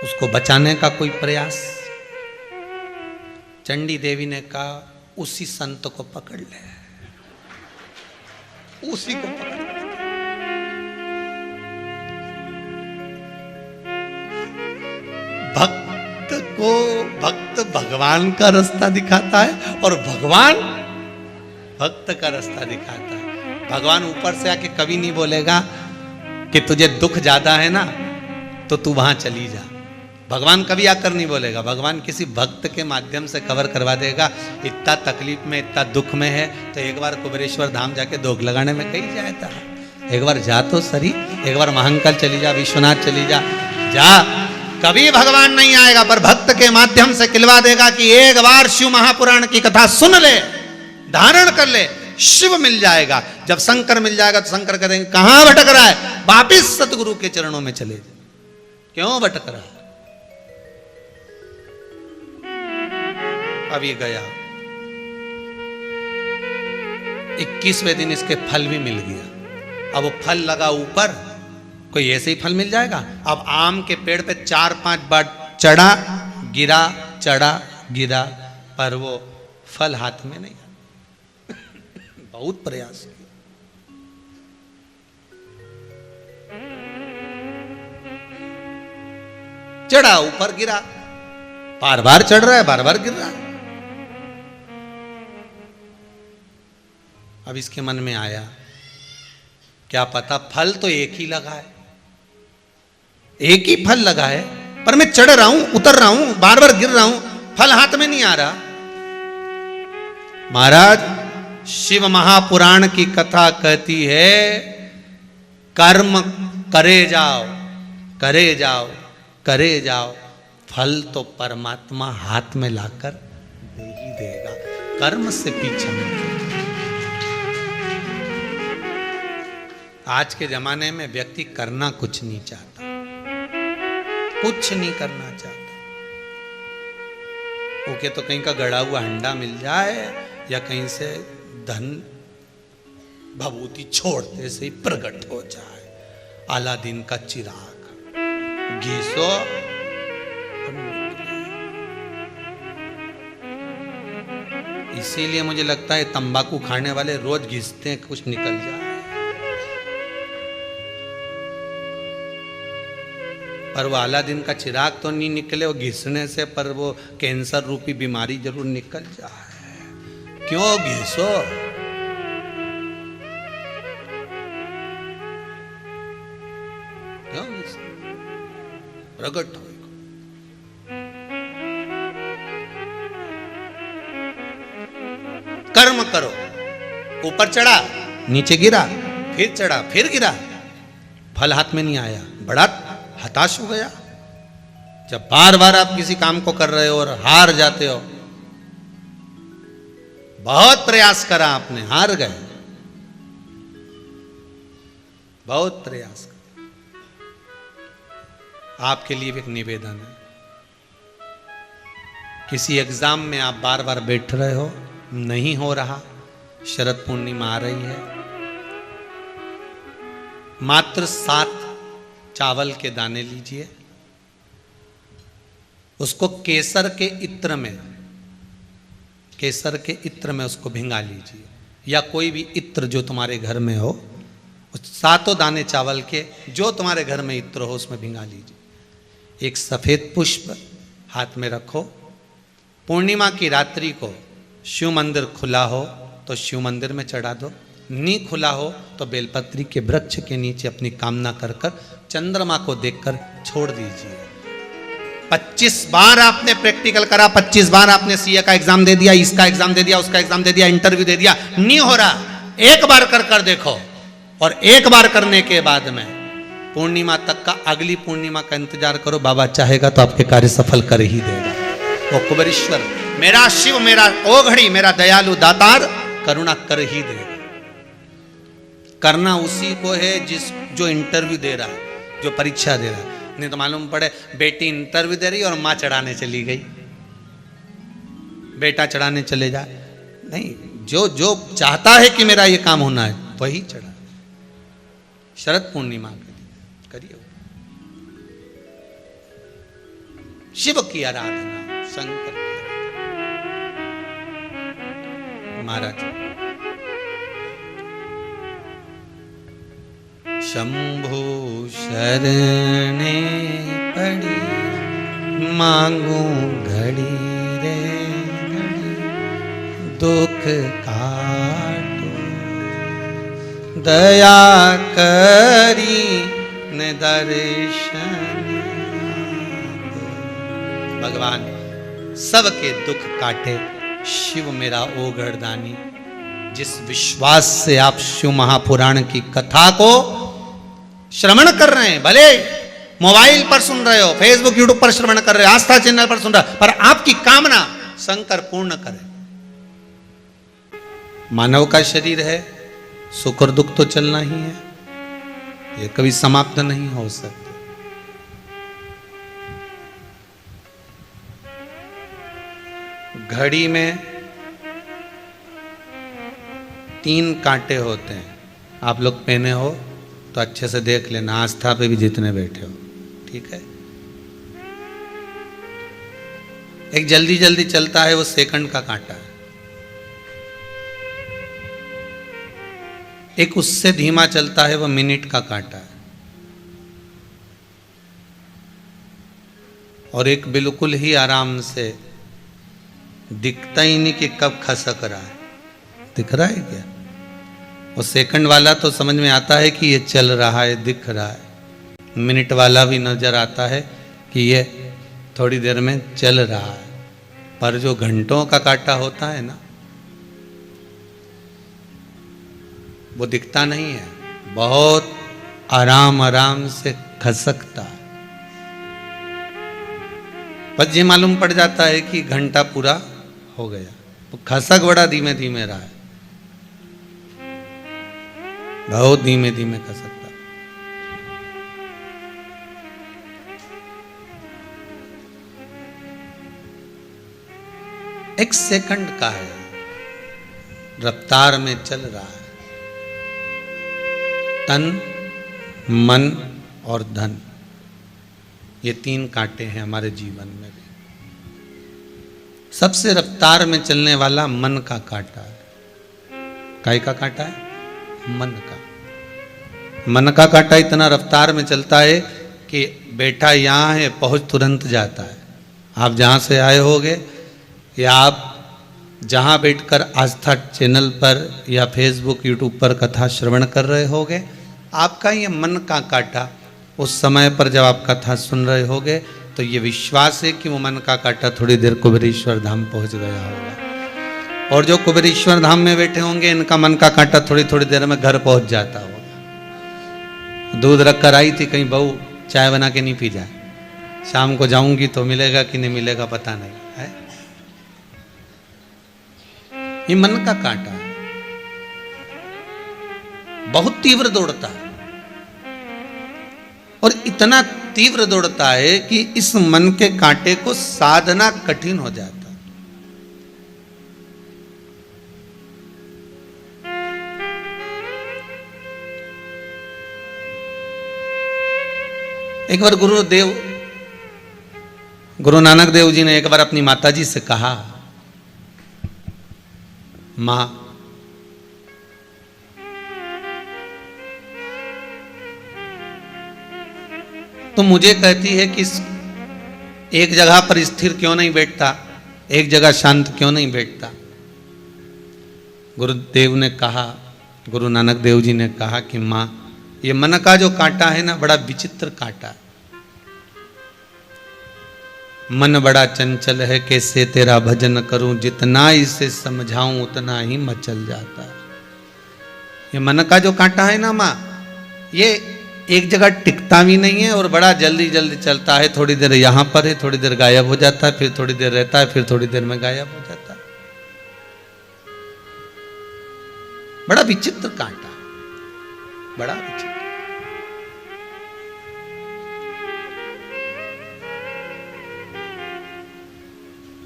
उसको बचाने का कोई प्रयास। चंडी देवी ने कहा उसी संत को पकड़ ले, उसी को पकड़ ले। भक्त भगवान का रास्ता दिखाता है और भगवान भक्त का रास्ता दिखाता है। भगवान ऊपर से आके कभी नहीं बोलेगा कि तुझे दुख ज्यादा है ना तो तू वहां चली जा। भगवान कभी आकर नहीं बोलेगा। भगवान किसी भक्त के माध्यम से कवर करवा देगा। इतना तकलीफ में, इतना दुख में है तो एक बार कुबेरेश्वर धाम जाके दोग लगाने में कहीं जाता है। एक बार जा तो सही, एक बार महाकाल चली जा, विश्वनाथ चली जा, जा। कभी भगवान नहीं आएगा पर भक्त के माध्यम से खिलवा देगा कि एक बार शिव महापुराण की कथा सुन ले, धारण कर ले, शिव मिल जाएगा। जब शंकर मिल जाएगा तो शंकर कहेंगे कहां भटक रहा है, वापिस सतगुरु के चरणों में चले जा। क्यों भटक रहा है? अभी गया 21वें दिन इसके फल भी मिल गया। अब वो फल लगा ऊपर, कोई ऐसे ही फल मिल जाएगा? अब आम के पेड़ पे 4-5 बार चढ़ा गिरा, चढ़ा गिरा, पर वो फल हाथ में नहीं। बहुत प्रयास किया। चढ़ा ऊपर गिरा, बार बार चढ़ रहा है, बार बार गिर रहा है। अब इसके मन में आया, क्या पता फल तो एक ही लगा है, एक ही फल लगा है, पर मैं चढ़ रहा हूं, उतर रहा हूं, बार बार गिर रहा हूं, फल हाथ में नहीं आ रहा। महाराज, शिव महापुराण की कथा कहती है, कर्म करे जाओ, करे जाओ, करे जाओ, फल तो परमात्मा हाथ में लाकर दे ही देगा। कर्म से पीछे नहीं। आज के जमाने में व्यक्ति करना कुछ नहीं चाहता, कुछ नहीं करना चाहता। ओके, तो कहीं का गड़ा हुआ अंडा मिल जाए या कहीं से धन भभूति छोड़ते से ही प्रकट हो जाए, अलादीन का चिराग घीसो। इसीलिए मुझे लगता है तंबाकू खाने वाले रोज घिसते हैं, कुछ निकल जाए। पर वो अलादीन का चिराग तो नहीं निकले वो घिसने से, पर वो कैंसर रूपी बीमारी जरूर निकल जाए। क्यों घिसो? क्यों घिसो? प्रकट हो। कर्म करो, ऊपर चढ़ा, नीचे गिरा, फिर चढ़ा, फिर गिरा, फल हाथ में नहीं आया, बड़ा हताश हो गया। जब बार बार आप किसी काम को कर रहे हो और हार जाते हो, बहुत प्रयास करा आपने, हार गए, बहुत प्रयास करा। आपके लिए भी एक निवेदन है, किसी एग्जाम में आप बार बार बैठ रहे हो, नहीं हो रहा, शरद पूर्णिमा आ रही है, मात्र 7 चावल के दाने लीजिए, उसको केसर के इत्र में, केसर के इत्र में उसको भिंगा लीजिए, या कोई भी इत्र जो तुम्हारे घर में हो, उस 7 दाने चावल के जो तुम्हारे घर में इत्र हो उसमें भिंगा लीजिए। एक सफेद पुष्प हाथ में रखो। पूर्णिमा की रात्रि को शिव मंदिर खुला हो तो शिव मंदिर में चढ़ा दो, नहीं खुला हो तो बेलपत्री के वृक्ष के नीचे अपनी कामना कर कर चंद्रमा को देखकर छोड़ दीजिए। 25 बार आपने प्रैक्टिकल करा, 25 बार आपने सीए का एग्जाम दे दिया, इसका एग्जाम दे दिया, उसका एग्जाम दे दिया, इंटरव्यू दे दिया, नहीं हो रहा, एक बार कर कर देखो। और एक बार करने के बाद में पूर्णिमा तक का, अगली पूर्णिमा का इंतजार करो, बाबा चाहेगा तो आपके कार्य सफल कर ही देगा। ओ कुबेरेश्वर, मेरा शिव, मेरा ओ घड़ी, मेरा दयालु दातार करुणा कर ही देगा। करना उसी को है जो इंटरव्यू दे रहा है, जो परीक्षा दे रहा है। नहीं तो मालूम पड़े बेटी इंटरव्यू दे रही और माँ चढ़ाने चली गई, बेटा चढ़ाने चले जाए। नहीं, जो चाहता है कि मेरा ये काम होना है वही चढ़ा। शरद पूर्णिमा करिए, शिव की आराधना, शंकर की आराधना। महाराज, शंभु शरणे पड़ी, मांगू घड़ी रे घड़ी, दुख काटो, दया करी न दर्शन। भगवान सबके दुख काटे, शिव मेरा ओ गर्दानी। जिस विश्वास से आप शिव महापुराण की कथा को श्रवण कर रहे हैं, भले मोबाइल पर सुन रहे हो, फेसबुक यूट्यूब पर श्रवण कर रहे हो, आस्था चैनल पर सुन रहे हो, पर आपकी कामना शंकर पूर्ण करे। मानव का शरीर है, सुख और दुख तो चलना ही है, ये कभी समाप्त नहीं हो सकते। घड़ी में 3 कांटे होते हैं, आप लोग पहने हो तो अच्छे से देख लेना, आस्था पे भी जितने बैठे हो, ठीक है। एक जल्दी जल्दी चलता है, वो सेकंड का कांटा है। एक उससे धीमा चलता है, वो मिनट का कांटा है। और एक बिल्कुल ही आराम से, दिखता ही नहीं कि कब खसक रहा है। दिख रहा है क्या? और सेकंड वाला तो समझ में आता है कि ये चल रहा है, दिख रहा है। मिनट वाला भी नजर आता है कि ये थोड़ी देर में चल रहा है। पर जो घंटों का कांटा होता है ना, वो दिखता नहीं है, बहुत आराम आराम से खसकता है। बस ये मालूम पड़ जाता है कि घंटा पूरा हो गया। वो खसक बड़ा धीमे धीमे रहा है, बहुत धीमे धीमे खसकता। एक सेकंड का है, रफ्तार में चल रहा है। तन, मन और धन, ये तीन कांटे हैं हमारे जीवन में भी। सबसे रफ्तार में चलने वाला मन का कांटा है। काय का कांटा है? मन का। मन का कांटा इतना रफ्तार में चलता है कि बेटा यहाँ है, पहुंच तुरंत जाता है। आप जहाँ से आए होगे या आप जहाँ बैठकर आस्था चैनल पर या फेसबुक यूट्यूब पर कथा श्रवण कर रहे होगे, आपका ये मन का कांटा उस समय पर जब आप कथा सुन रहे होगे तो ये विश्वास है कि वो मन का कांटा थोड़ी देर कुबेरेश्वर धाम पहुंच गया होगा। और जो कुबेरेश्वर धाम में बैठे होंगे, इनका मन का कांटा थोड़ी थोड़ी देर में घर पहुंच जाता होगा। दूध रख कर आई थी, कहीं बहू चाय बना के नहीं पी जाए, शाम को जाऊंगी तो मिलेगा कि नहीं मिलेगा पता नहीं है। ये मन का कांटा है, बहुत तीव्र दौड़ता है। और इतना तीव्र दौड़ता है कि इस मन के कांटे को साधना कठिन हो जाता है। एक बार गुरु नानक देव जी ने एक बार अपनी माता जी से कहा, मां, तो मुझे कहती है कि एक जगह पर स्थिर क्यों नहीं बैठता, एक जगह शांत क्यों नहीं बैठता। गुरुदेव ने कहा, गुरु नानक देव जी ने कहा कि मां, ये मन का जो कांटा है ना, बड़ा विचित्र कांटा है। मन बड़ा चंचल है, कैसे तेरा भजन करूं, जितना इसे समझाऊं उतना ही मचल जाता है। ये मन का जो कांटा है ना मां, ये एक जगह टिकता भी नहीं है और बड़ा जल्दी जल्दी चलता है। थोड़ी देर यहां पर है, थोड़ी देर गायब हो जाता है, फिर थोड़ी देर रहता है, फिर थोड़ी देर में गायब हो जाता है। बड़ा विचित्र कांटा, बड़ा विचित्र।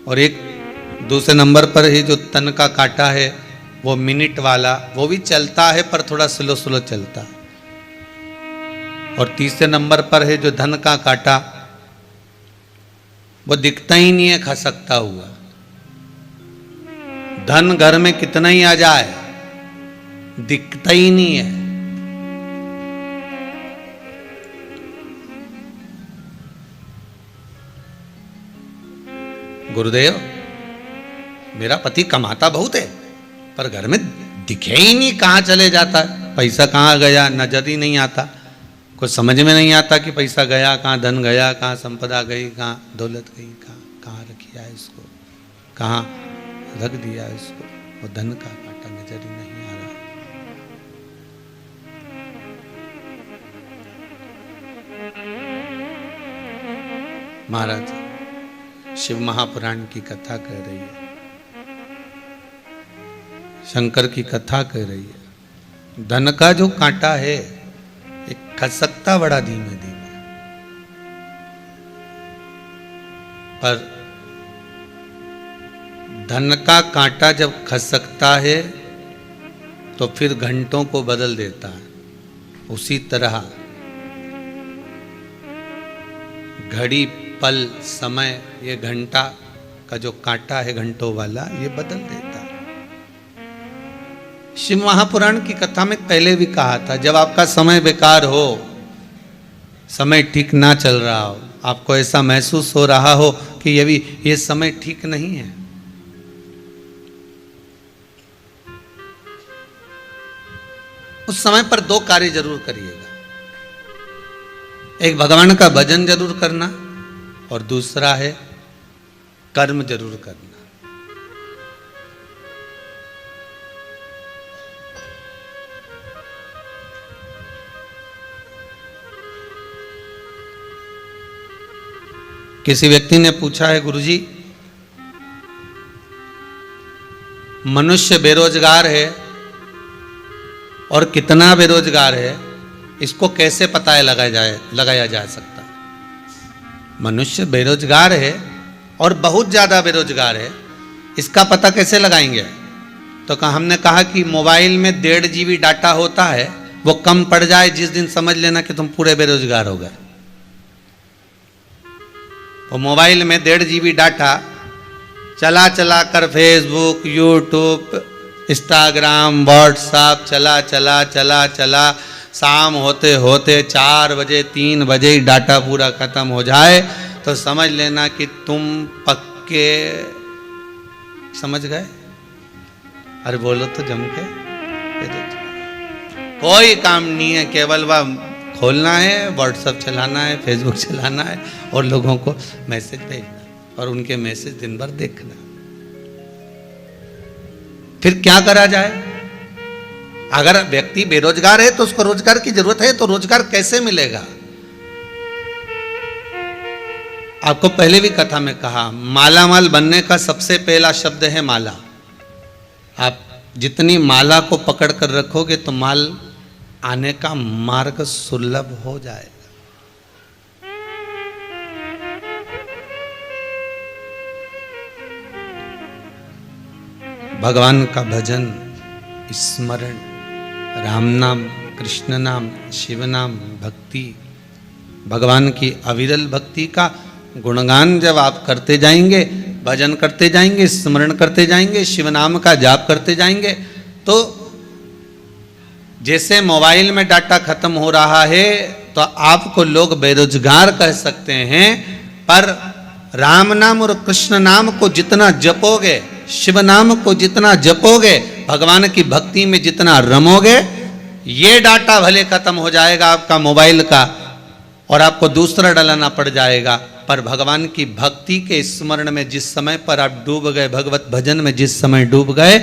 और एक दूसरे नंबर पर ही जो तन का कांटा है, वो मिनट वाला, वो भी चलता है पर थोड़ा स्लो स्लो चलता है। और तीसरे नंबर पर है जो धन का कांटा, वो दिखता ही नहीं है खसकता हुआ। धन घर में कितना ही आ जाए, दिखता ही नहीं है। गुरुदेव, मेरा पति कमाता बहुत है पर घर में दिखे ही नहीं, कहां चले जाता है, पैसा कहां गया नजर ही नहीं आता। कुछ समझ में नहीं आता कि पैसा गया कहाँ, धन गया कहाँ, संपदा गई कहाँ, दौलत गई कहाँ, कहाँ रखिया है इसको, कहाँ रख दिया है इसको। वो धन का कांटा नजर ही नहीं आ रहा। महाराज शिव महापुराण की कथा कह रही है, शंकर की कथा कह रही है। धन का जो कांटा है एक खसकता बड़ा धीमे धीमे, पर धन का कांटा जब खसकता है तो फिर घंटों को बदल देता है। उसी तरह घड़ी, पल, समय, ये घंटा का जो कांटा है घंटों वाला, ये बदल देता है। शिव महापुराण की कथा में पहले भी कहा था, जब आपका समय बेकार हो समय ठीक ना चल रहा हो, आपको ऐसा महसूस हो रहा हो कि ये समय ठीक नहीं है, उस समय पर दो कार्य जरूर करिएगा। एक भगवान का भजन जरूर करना और दूसरा है कर्म जरूर करना। किसी व्यक्ति ने पूछा है, गुरुजी मनुष्य बेरोजगार है और कितना बेरोजगार है, इसको कैसे पता लगाया जा सकता? मनुष्य बेरोजगार है और बहुत ज़्यादा बेरोजगार है, इसका पता कैसे लगाएंगे? तो हमने कहा कि मोबाइल में 1.5 GB डाटा होता है, वो कम पड़ जाए जिस दिन समझ लेना कि तुम पूरे बेरोजगार हो गए। वो मोबाइल में 1.5 GB डाटा चला चला कर फेसबुक, यूट्यूब, इंस्टाग्राम, व्हाट्सएप चला शाम होते होते 4 बजे 3 बजे ही डाटा पूरा खत्म हो जाए तो समझ लेना कि तुम पक्के समझ गए। अरे बोलो तो जम के, कोई काम नहीं है, केवल वह खोलना है, व्हाट्सएप चलाना है, फेसबुक चलाना है और लोगों को मैसेज भेजना और उनके मैसेज दिन भर देखना। फिर क्या करा जाए? अगर व्यक्ति बेरोजगार है तो उसको रोजगार की जरूरत है, तो रोजगार कैसे मिलेगा? आपको पहले भी कथा में कहा, मालामाल बनने का सबसे पहला शब्द है माला। आप जितनी माला को पकड़ कर रखोगे तो माल आने का मार्ग सुलभ हो जाएगा। भगवान का भजन, स्मरण, राम नाम, कृष्ण नाम, शिव नाम, भक्ति, भगवान की अविरल भक्ति का गुणगान जब आप करते जाएंगे, भजन करते जाएंगे, स्मरण करते जाएंगे, शिव नाम का जाप करते जाएंगे, तो जैसे मोबाइल में डाटा खत्म हो रहा है तो आपको लोग बेरोजगार कह सकते हैं, पर राम नाम और कृष्ण नाम को जितना जपोगे, शिव नाम को जितना जपोगे, भगवान की भक्ति में जितना रमोगे, ये डाटा भले खत्म हो जाएगा आपका मोबाइल का और आपको दूसरा डलाना पड़ जाएगा, पर भगवान की भक्ति के स्मरण में जिस समय पर आप डूब गए, भगवत भजन में जिस समय डूब गए,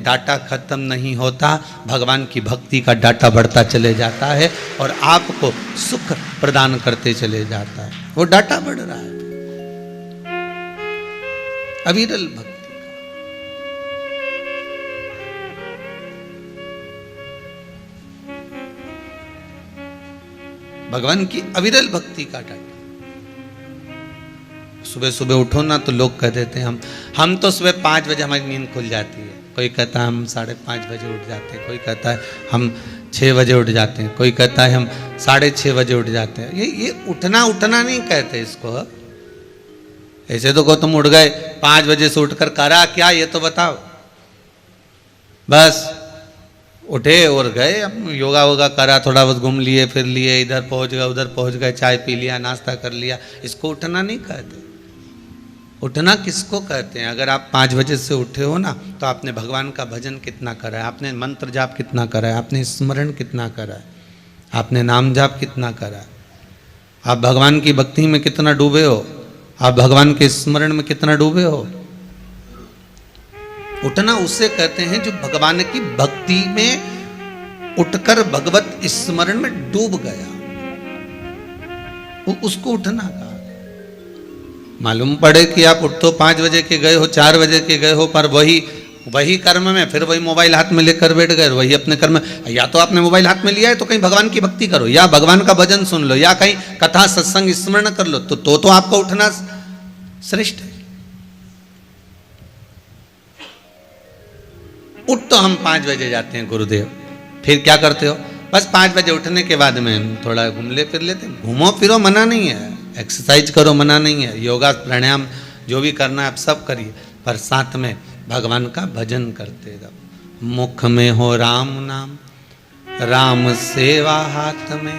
डाटा खत्म नहीं होता, भगवान की भक्ति का डाटा बढ़ता चले जाता है और आपको सुख प्रदान करते चले जाता है। वो डाटा बढ़ रहा है अविरल भक्ति का। भगवान की अविरल भक्ति का डाटा। सुबह सुबह उठो ना तो लोग कह देते हैं हम तो सुबह 5 बजे हमारी नींद खुल जाती है, कोई कहता है हम 5:30 बजे उठ जाते हैं, कोई कहता है हम 6 बजे उठ जाते हैं, कोई कहता है हम 6:30 बजे उठ जाते हैं। ये उठना नहीं कहते इसको। ऐसे तो को तुम उठ गए 5 बजे से उठकर करा क्या, ये तो बताओ। बस उठे और गए, हम योगा वोगा करा, थोड़ा बहुत घूम लिए फिर लिए, इधर पहुंच गए उधर पहुंच गए, चाय पी लिया, नाश्ता कर लिया, इसको उठना नहीं कहते। उठना किसको कहते हैं? अगर आप 5 बजे से उठे हो ना तो आपने भगवान का भजन कितना करा है, आपने मंत्र जाप कितना करा है, आपने स्मरण कितना करा है, आपने नाम जाप कितना करा है, आप भगवान की भक्ति में कितना डूबे हो, आप भगवान के स्मरण में कितना डूबे हो। उठना उसे कहते हैं जो भगवान की भक्ति में उठकर भगवत स्मरण में डूब गया, उसको उठना कहा। मालूम पड़े कि आप उठ तो 5 बजे के गए हो, 4 बजे के गए हो, पर वही कर्म में फिर वही मोबाइल हाथ में लेकर बैठ गए, वही अपने कर्म। या तो आपने मोबाइल हाथ में लिया है तो कहीं भगवान की भक्ति करो, या भगवान का भजन सुन लो, या कहीं कथा सत्संग स्मरण कर लो, तो आपका उठना श्रेष्ठ है। उठ तो हम 5 बजे जाते हैं गुरुदेव, फिर क्या करते हो? बस 5 बजे उठने के बाद में थोड़ा घूम ले फिर लेते। घूमो फिरो मना नहीं है, एक्सरसाइज करो मना नहीं है, योगा प्राणायाम जो भी करना है आप सब करिए, पर साथ में भगवान का भजन करते रहो। मुख में हो राम नाम, राम सेवा हाथ में,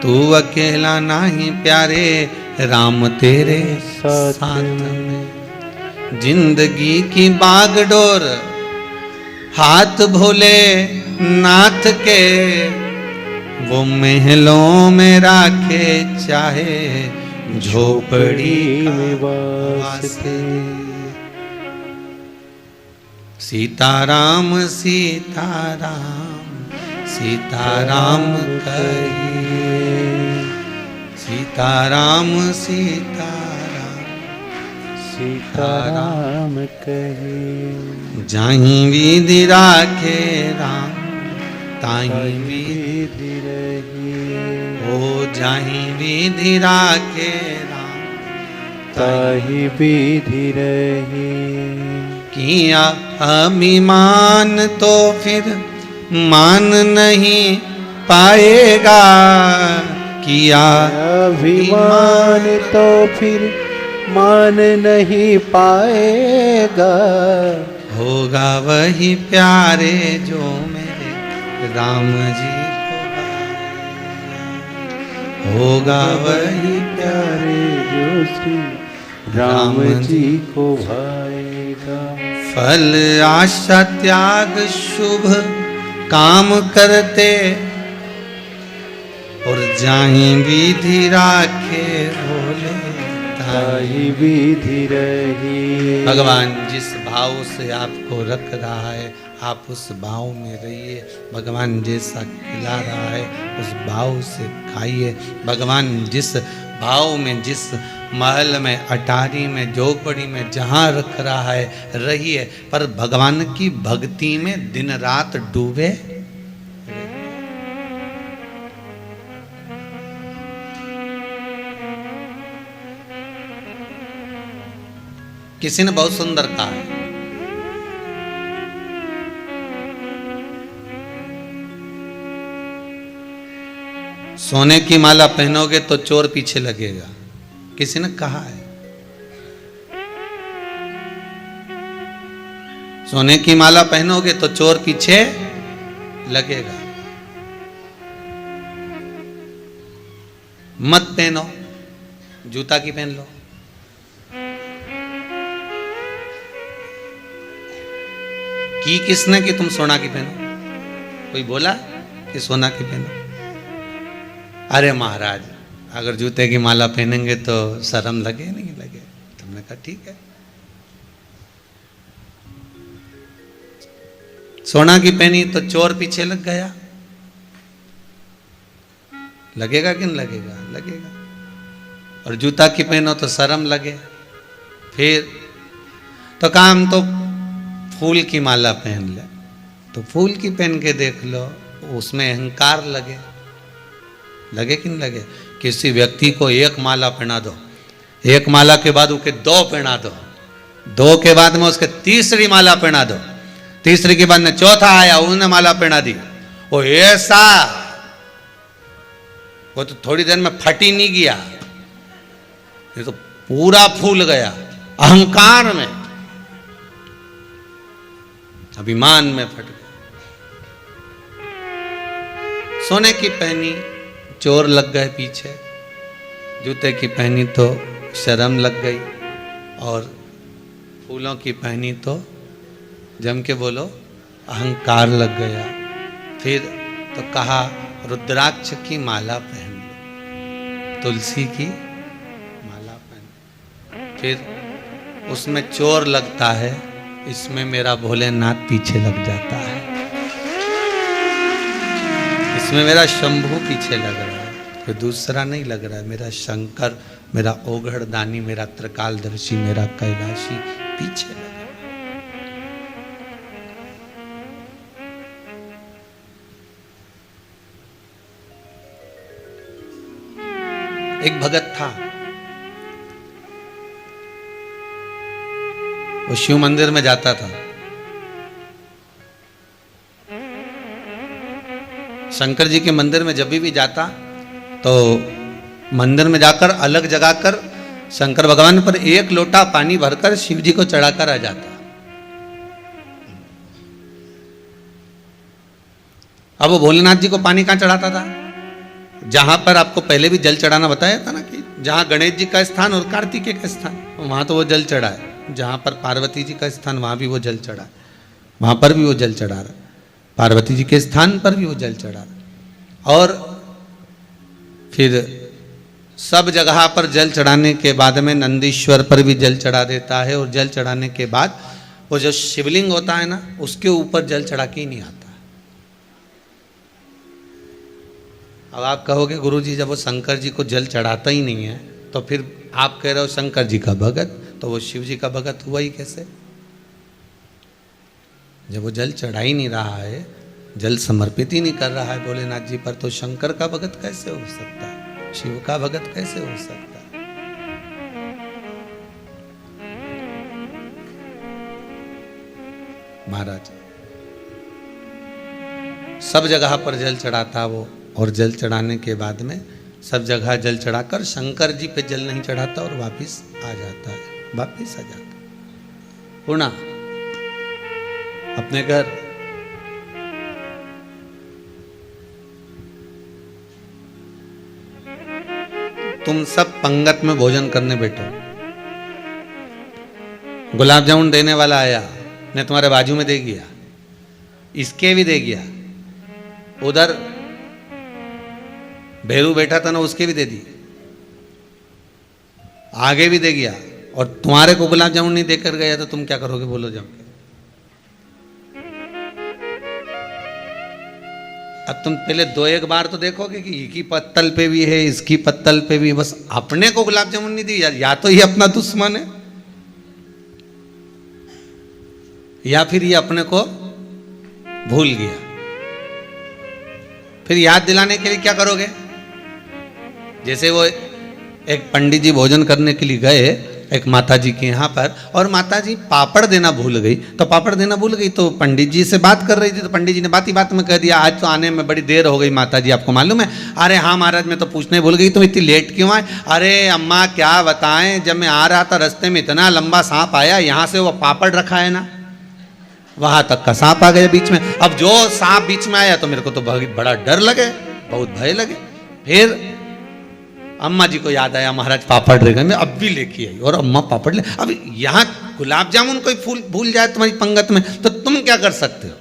तू अकेला नाही प्यारे, राम तेरे साथ में। जिंदगी की बागडोर हाथ भोले नाथ के, वो महलों में राखे चाहे झोपड़ी में वास्ते। सीताराम सीताराम सीताराम कहिए, सीताराम सीताराम सीताराम कहिए। जाहि विधि राखे राम ताहि विधि रहिए, ओ जाहि विधि राखे राम ताहि विधि रहिए। किया अभिमान तो फिर मान नहीं पाएगा, किया अभिमान तो फिर मान नहीं पाएगा। होगा वही प्यारे जो मेरे राम जी को भाए, होगा वही प्यारे जो श्री राम जी को भाएगा। फल आशा त्याग शुभ काम करते, और जाहि विधि राखे भोले ताहि विधि रही। भगवान जिस भाव से आपको रख रहा है आप उस भाव में रहिए। भगवान जैसा खिला रहा है उस भाव से खाइए। भगवान जिस भाव में, जिस महल में, अटारी में, झोपड़ी में, जहाँ रख रहा है रहिए, पर भगवान की भक्ति में दिन रात डूबे। किसी ने बहुत सुंदर कहा है, सोने की माला पहनोगे तो चोर पीछे लगेगा। किसी ने कहा है सोने की माला पहनोगे तो चोर पीछे लगेगा। मत पहनो, जूता की पहन लो। की किसने कि तुम सोना की पहनो? कोई बोला कि सोना की पहनो? अरे महाराज, अगर जूते की माला पहनेंगे तो शर्म लगे नहीं लगे? तुमने कहा ठीक है। सोना की पहनी तो चोर पीछे लग गया, लगेगा कि नहीं लगेगा? लगेगा। और जूता की पहनो तो शर्म लगे। फिर तो काम तो फूल की माला पहन ले, तो फूल की पहन के देख लो, उसमें अहंकार लगे, लगे कि नहीं लगे? किसी व्यक्ति को एक माला पहना दो, एक माला के बाद उसके दो पहना दो, दो के बाद में उसके तीसरी माला पहना दो, तीसरी के बाद में चौथा आया उन्हें माला पहना दी। वो ऐसा, वो तो थोड़ी देर में फट ही नहीं गया, ये तो पूरा फूल गया अहंकार में, अभिमान में फट गया। सोने की पहनी चोर लग गए पीछे, जूते की पहनी तो शर्म लग गई, और फूलों की पहनी तो जम के बोलो अहंकार लग गया। फिर तो कहा रुद्राक्ष की माला पहन लो, तुलसी की माला पहन। फिर उसमें चोर लगता है, इसमें मेरा भोलेनाथ पीछे लग जाता है, इसमें मेरा शंभू पीछे लग रहा है, कोई दूसरा नहीं लग रहा है। मेरा शंकर, मेरा ओघड़दानी, मेरा त्रिकालदर्शी, मेरा कैलाशी पीछे लग रहा है। एक भगत था, वो शिव मंदिर में जाता था। शंकर जी के मंदिर में जब भी जाता तो मंदिर में जाकर अलग जगह कर शंकर भगवान पर एक लोटा पानी भरकर शिव जी को चढ़ाकर आ जाता। अब वो भोलेनाथ जी को पानी कहां चढ़ाता था? जहां पर आपको पहले भी जल चढ़ाना बताया था ना कि जहां गणेश जी का स्थान और कार्तिकेय का स्थान, वहां तो वो जल चढ़ा है। जहां पर पार्वती जी का स्थान, वहां भी वो जल चढ़ा है, वहां पर भी वो जल चढ़ा रहा है। पार्वती जी के स्थान पर भी वो जल चढ़ा रहा है। और फिर सब जगह पर जल चढ़ाने के बाद में नंदीश्वर पर भी जल चढ़ा देता है। और जल चढ़ाने के बाद वो जो शिवलिंग होता है ना, उसके ऊपर जल चढ़ा के ही नहीं आता। अब आप कहोगे गुरुजी जब वो शंकर जी को जल चढ़ाता ही नहीं है तो फिर आप कह रहे हो शंकर जी का भगत, तो वो शिव जी का भगत हुआ ही कैसे? जब वो जल चढ़ा ही नहीं रहा है, जल समर्पित ही नहीं कर रहा है भोलेनाथ जी पर, तो शंकर का भगत कैसे हो सकता है? शिव का भगत कैसे हो सकता है? महाराज सब जगह पर जल चढ़ाता वो, और जल चढ़ाने के बाद में सब जगह जल चढ़ाकर शंकर जी पे जल नहीं चढ़ाता और वापिस आ जाता है, वापिस आ जाता है पुणे अपने घर। तुम सब पंगत में भोजन करने बैठो, गुलाब जामुन देने वाला आया, ने तुम्हारे बाजू में दे गया, इसके भी दे गया, उधर भैरू बैठा था ना उसके भी दे दी, आगे भी दे गया, और तुम्हारे को गुलाब जामुन नहीं देकर गया तो तुम क्या करोगे? बोलो जम के। अब तुम पहले दो एक बार तो देखोगे कि इसकी पत्तल पे भी है, इसकी पत्तल पे भी, बस अपने को गुलाब जामुन नहीं दी, या तो ये अपना दुश्मन है या फिर ये अपने को भूल गया। फिर याद दिलाने के लिए क्या करोगे? जैसे वो एक पंडित जी भोजन करने के लिए गए एक माता जी के यहाँ पर, और माता जी पापड़ देना भूल गई, तो पापड़ देना भूल गई तो पंडित जी से बात कर रही थी, तो पंडित जी ने बात ही बात में कह दिया आज तो आने में बड़ी देर हो गई माता जी, आपको मालूम है? अरे हाँ महाराज मैं तो पूछने भूल गई, तुम इतनी लेट क्यों आए? अरे अम्मा क्या बताएं, जब मैं आ रहा था रास्ते में इतना लंबा सांप आया, यहाँ से वो पापड़ रखा है ना वहां तक का सांप आ गया बीच में। अब जो सांप बीच में आया तो मेरे को तो बड़ा डर लगे, बहुत भय लगे। फिर अम्मा जी को याद आया महाराज पापड़ रह गए, मैं अब भी लेके आई, और अम्मा पापड़ ले। अब यहाँ गुलाब जामुन कोई फूल भूल जाए तुम्हारी पंगत में तो तुम क्या कर सकते हो?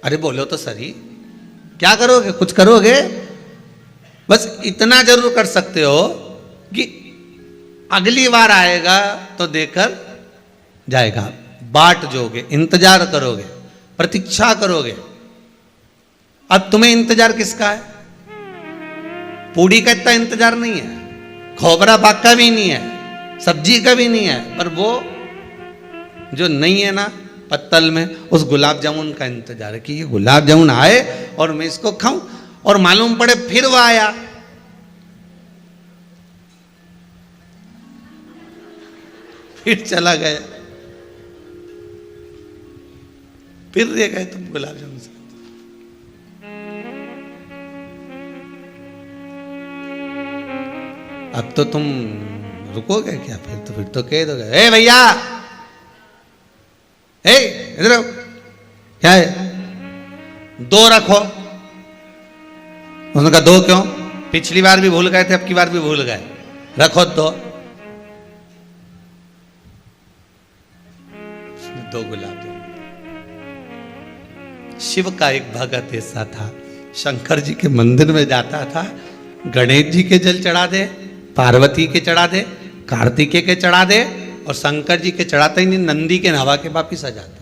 अरे बोलो तो सही, क्या करोगे? कुछ करोगे? बस इतना जरूर कर सकते हो कि अगली बार आएगा तो देकर जाएगा, बाट जोगे, इंतजार करोगे, प्रतीक्षा करोगे। अब तुम्हें इंतजार किसका है? पूड़ी का इतना इंतजार नहीं है, खोबरा पाक का भी नहीं है, सब्जी का भी नहीं है, पर वो जो नहीं है ना पत्तल में, उस गुलाब जामुन का इंतजार है कि ये गुलाब जामुन आए और मैं इसको खाऊं। और मालूम पड़े फिर वो आया, फिर चला गया, फिर दे गए तुम गुलाब जामुन से। अब तो तुम रुकोगे क्या? फिर तो कह दोगे ए भैया, ए इधर आओ, क्या है? दो रखो। उसने कहा दो क्यों? पिछली बार भी भूल गए थे, अब की बार भी भूल गए, रखो दो। दो गुलाब जामुन। शिव का एक भगत ऐसा था, शंकर जी के मंदिर में जाता था, गणेश जी के जल चढ़ा दे, पार्वती के चढ़ा दे, कार्तिकेय के चढ़ा दे, और शंकर जी के चढ़ाता ही नहीं, नंदी के नवा के वापिस आ जाता।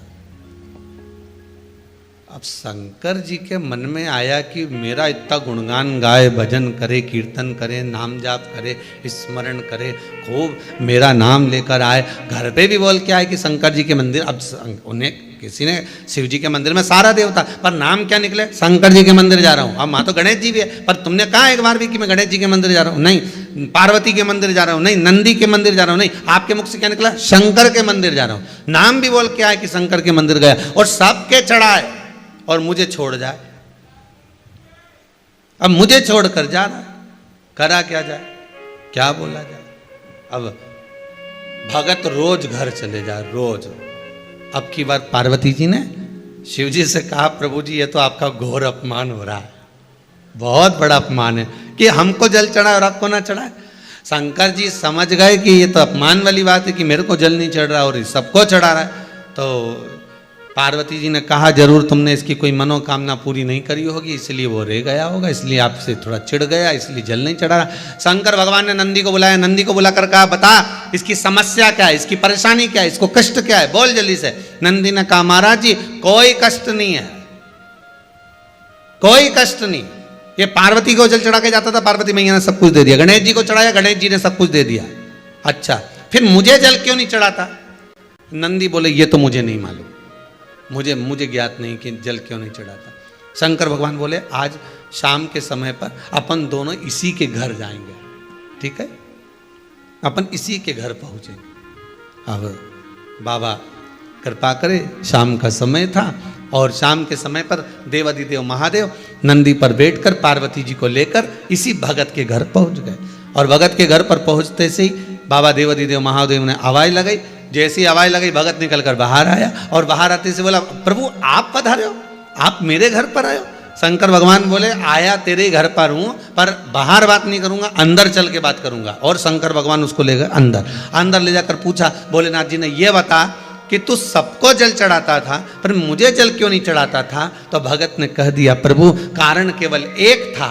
अब शंकर जी के मन में आया कि मेरा इतना गुणगान गाए, भजन करे, कीर्तन करे, नाम जाप करे, स्मरण करे, खूब मेरा नाम लेकर आए, घर पे भी बोल के आए कि शंकर जी के मंदिर। अब उन्हें किसी ने शिव जी के मंदिर में सारा देवता, पर नाम क्या निकले? शंकर जी के मंदिर जा रहा हूँ। अब वहाँ तो गणेश जी भी है, पर तुमने कहा एक बार भी कि मैं गणेश जी के मंदिर जा रहा हूँ? नहीं। पार्वती के मंदिर जा रहा हूँ? नहीं। नंदी के मंदिर जा रहा हूँ? नहीं। आपके मुख से क्या निकला? शंकर के मंदिर जा रहा हूँ। नाम भी बोल के आए कि शंकर के मंदिर गया, और सबके चढ़ाए, और मुझे छोड़ जाए। अब मुझे छोड़कर जा रहा, करा क्या जाए, क्या बोला जाए? अब भगत रोज घर चले जाए, रोज। अब की बार पार्वती जी ने शिव जी से कहा प्रभु जी ये तो आपका घोर अपमान हो रहा है, बहुत बड़ा अपमान है कि हमको जल चढ़ाए और आपको ना चढ़ाए। शंकर जी समझ गए कि ये तो अपमान वाली बात है कि मेरे को जल नहीं चढ़ रहा और सबको चढ़ा रहा है। तो पार्वती जी ने कहा जरूर तुमने इसकी कोई मनोकामना पूरी नहीं करी होगी, इसलिए वो रह गया होगा, इसलिए आपसे थोड़ा चिढ़ गया, इसलिए जल नहीं चढ़ा रहा। शंकर भगवान ने नंदी को बुलाया, नंदी को बुलाकर कहा बता इसकी समस्या क्या है, इसकी परेशानी क्या है, इसको कष्ट क्या है, बोल जल्दी से। नंदी ने कहा महाराज जी कोई कष्ट नहीं है, कोई कष्ट नहीं। ये पार्वती को जल चढ़ा के जाता था, पार्वती मैया ने सब कुछ दे दिया। गणेश जी को चढ़ाया, गणेश जी ने सब कुछ दे दिया। अच्छा फिर मुझे जल क्यों नहीं चढ़ाता? नंदी बोले ये तो मुझे नहीं मालूम, मुझे ज्ञात नहीं कि जल क्यों नहीं चढ़ाता। शंकर भगवान बोले आज शाम के समय पर अपन दोनों इसी के घर जाएंगे, ठीक है, अपन इसी के घर पहुंचेंगे। अब बाबा कृपा करे, शाम का समय था और शाम के समय पर देवादिदेव महादेव नंदी पर बैठकर पार्वती जी को लेकर इसी भगत के घर पहुंच गए। और भगत के घर पर पहुंचते से ही बाबा देवादिदेव महादेव ने आवाज़ लगाई। जैसी आवाज़ लगाई भगत निकलकर बाहर आया और बाहर आते से बोला प्रभु आप पधारे हो, आप मेरे घर पर आए हो। शंकर भगवान बोले आया तेरे घर पर हूं पर बाहर बात नहीं करूंगा, अंदर चल के बात करूंगा। और शंकर भगवान उसको ले गए अंदर ले जाकर पूछा भोलेनाथ जी ने ये बता कि तू सबको जल चढ़ाता था पर मुझे जल क्यों नहीं चढ़ाता था? तो भगत ने कह दिया प्रभु कारण केवल एक था,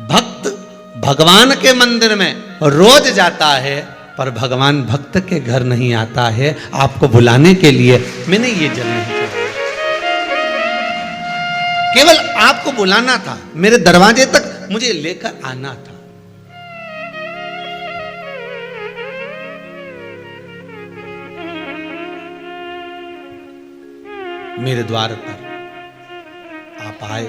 भक्त भगवान के मंदिर में रोज जाता है पर भगवान भक्त के घर नहीं आता है, आपको बुलाने के लिए मैंने ये जल नहीं चढ़ाया, केवल आपको बुलाना था, मेरे दरवाजे तक मुझे लेकर आना था। मेरे द्वार पर आप आए,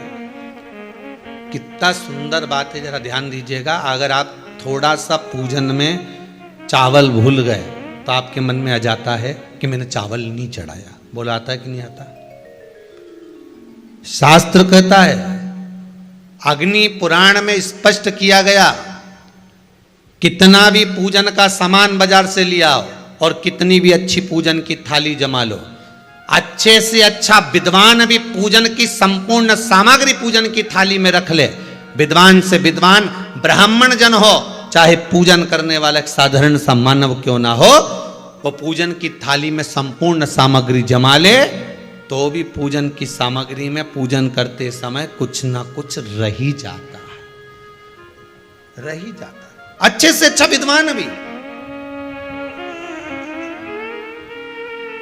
कितना सुंदर बात है, जरा ध्यान दीजिएगा। अगर आप थोड़ा सा पूजन में चावल भूल गए तो आपके मन में आ जाता है कि मैंने चावल नहीं चढ़ाया। बोला आता है कि नहीं आता? शास्त्र कहता है, अग्नि पुराण में स्पष्ट किया गया, कितना भी पूजन का सामान बाजार से लिया हो और कितनी भी अच्छी पूजन की थाली जमा लो, अच्छे से अच्छा विद्वान भी पूजन की संपूर्ण सामग्री पूजन की थाली में रख ले, विद्वान से विद्वान ब्राह्मण जन हो, चाहे पूजन करने वाला एक साधारण सा मानव क्यों ना हो, वो पूजन की थाली में संपूर्ण सामग्री जमा ले तो भी पूजन की सामग्री में पूजन करते समय कुछ ना कुछ रह ही जाता है, रह ही जाता है। अच्छे से अच्छा विद्वान भी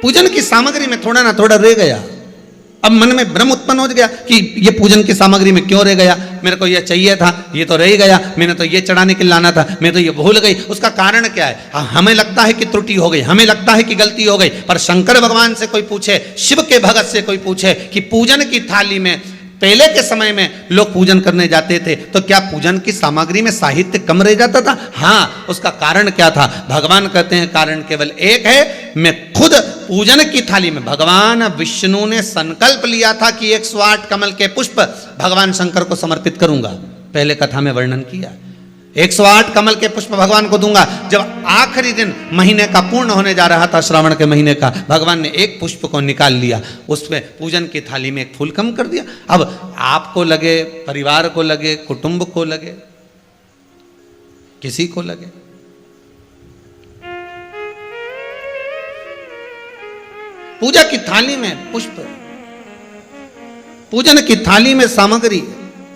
पूजन की सामग्री में थोड़ा ना थोड़ा रह गया। अब मन में भ्रम उत्पन्न हो गया कि ये पूजन की सामग्री में क्यों रह गया, मेरे को ये चाहिए था, ये तो रह गया, मैंने तो ये चढ़ाने के लिए लाना था, मैं तो ये भूल गई। उसका कारण क्या है? हमें लगता है कि त्रुटि हो गई, हमें लगता है कि गलती हो गई, पर शंकर भगवान से कोई पूछे, शिव के भगत से कोई पूछे कि पूजन की थाली में पहले के समय में लोग पूजन करने जाते थे तो क्या पूजन की सामग्री में साहित्य कम रह जाता था? हाँ, उसका कारण क्या था? भगवान कहते हैं कारण केवल एक है, मैं खुद पूजन की थाली में, भगवान विष्णु ने संकल्प लिया था कि 108 कमल के पुष्प भगवान शंकर को समर्पित करूंगा, पहले कथा में वर्णन किया। 108 कमल के पुष्प भगवान को दूंगा। जब आखिरी दिन महीने का पूर्ण होने जा रहा था, श्रावण के महीने का, भगवान ने एक पुष्प को निकाल लिया, उसमें पूजन की थाली में एक फूल कम कर दिया। अब आपको लगे, परिवार को लगे, कुटुंब को लगे, किसी को लगे, पूजा की थाली में पुष्प, पूजन की थाली में सामग्री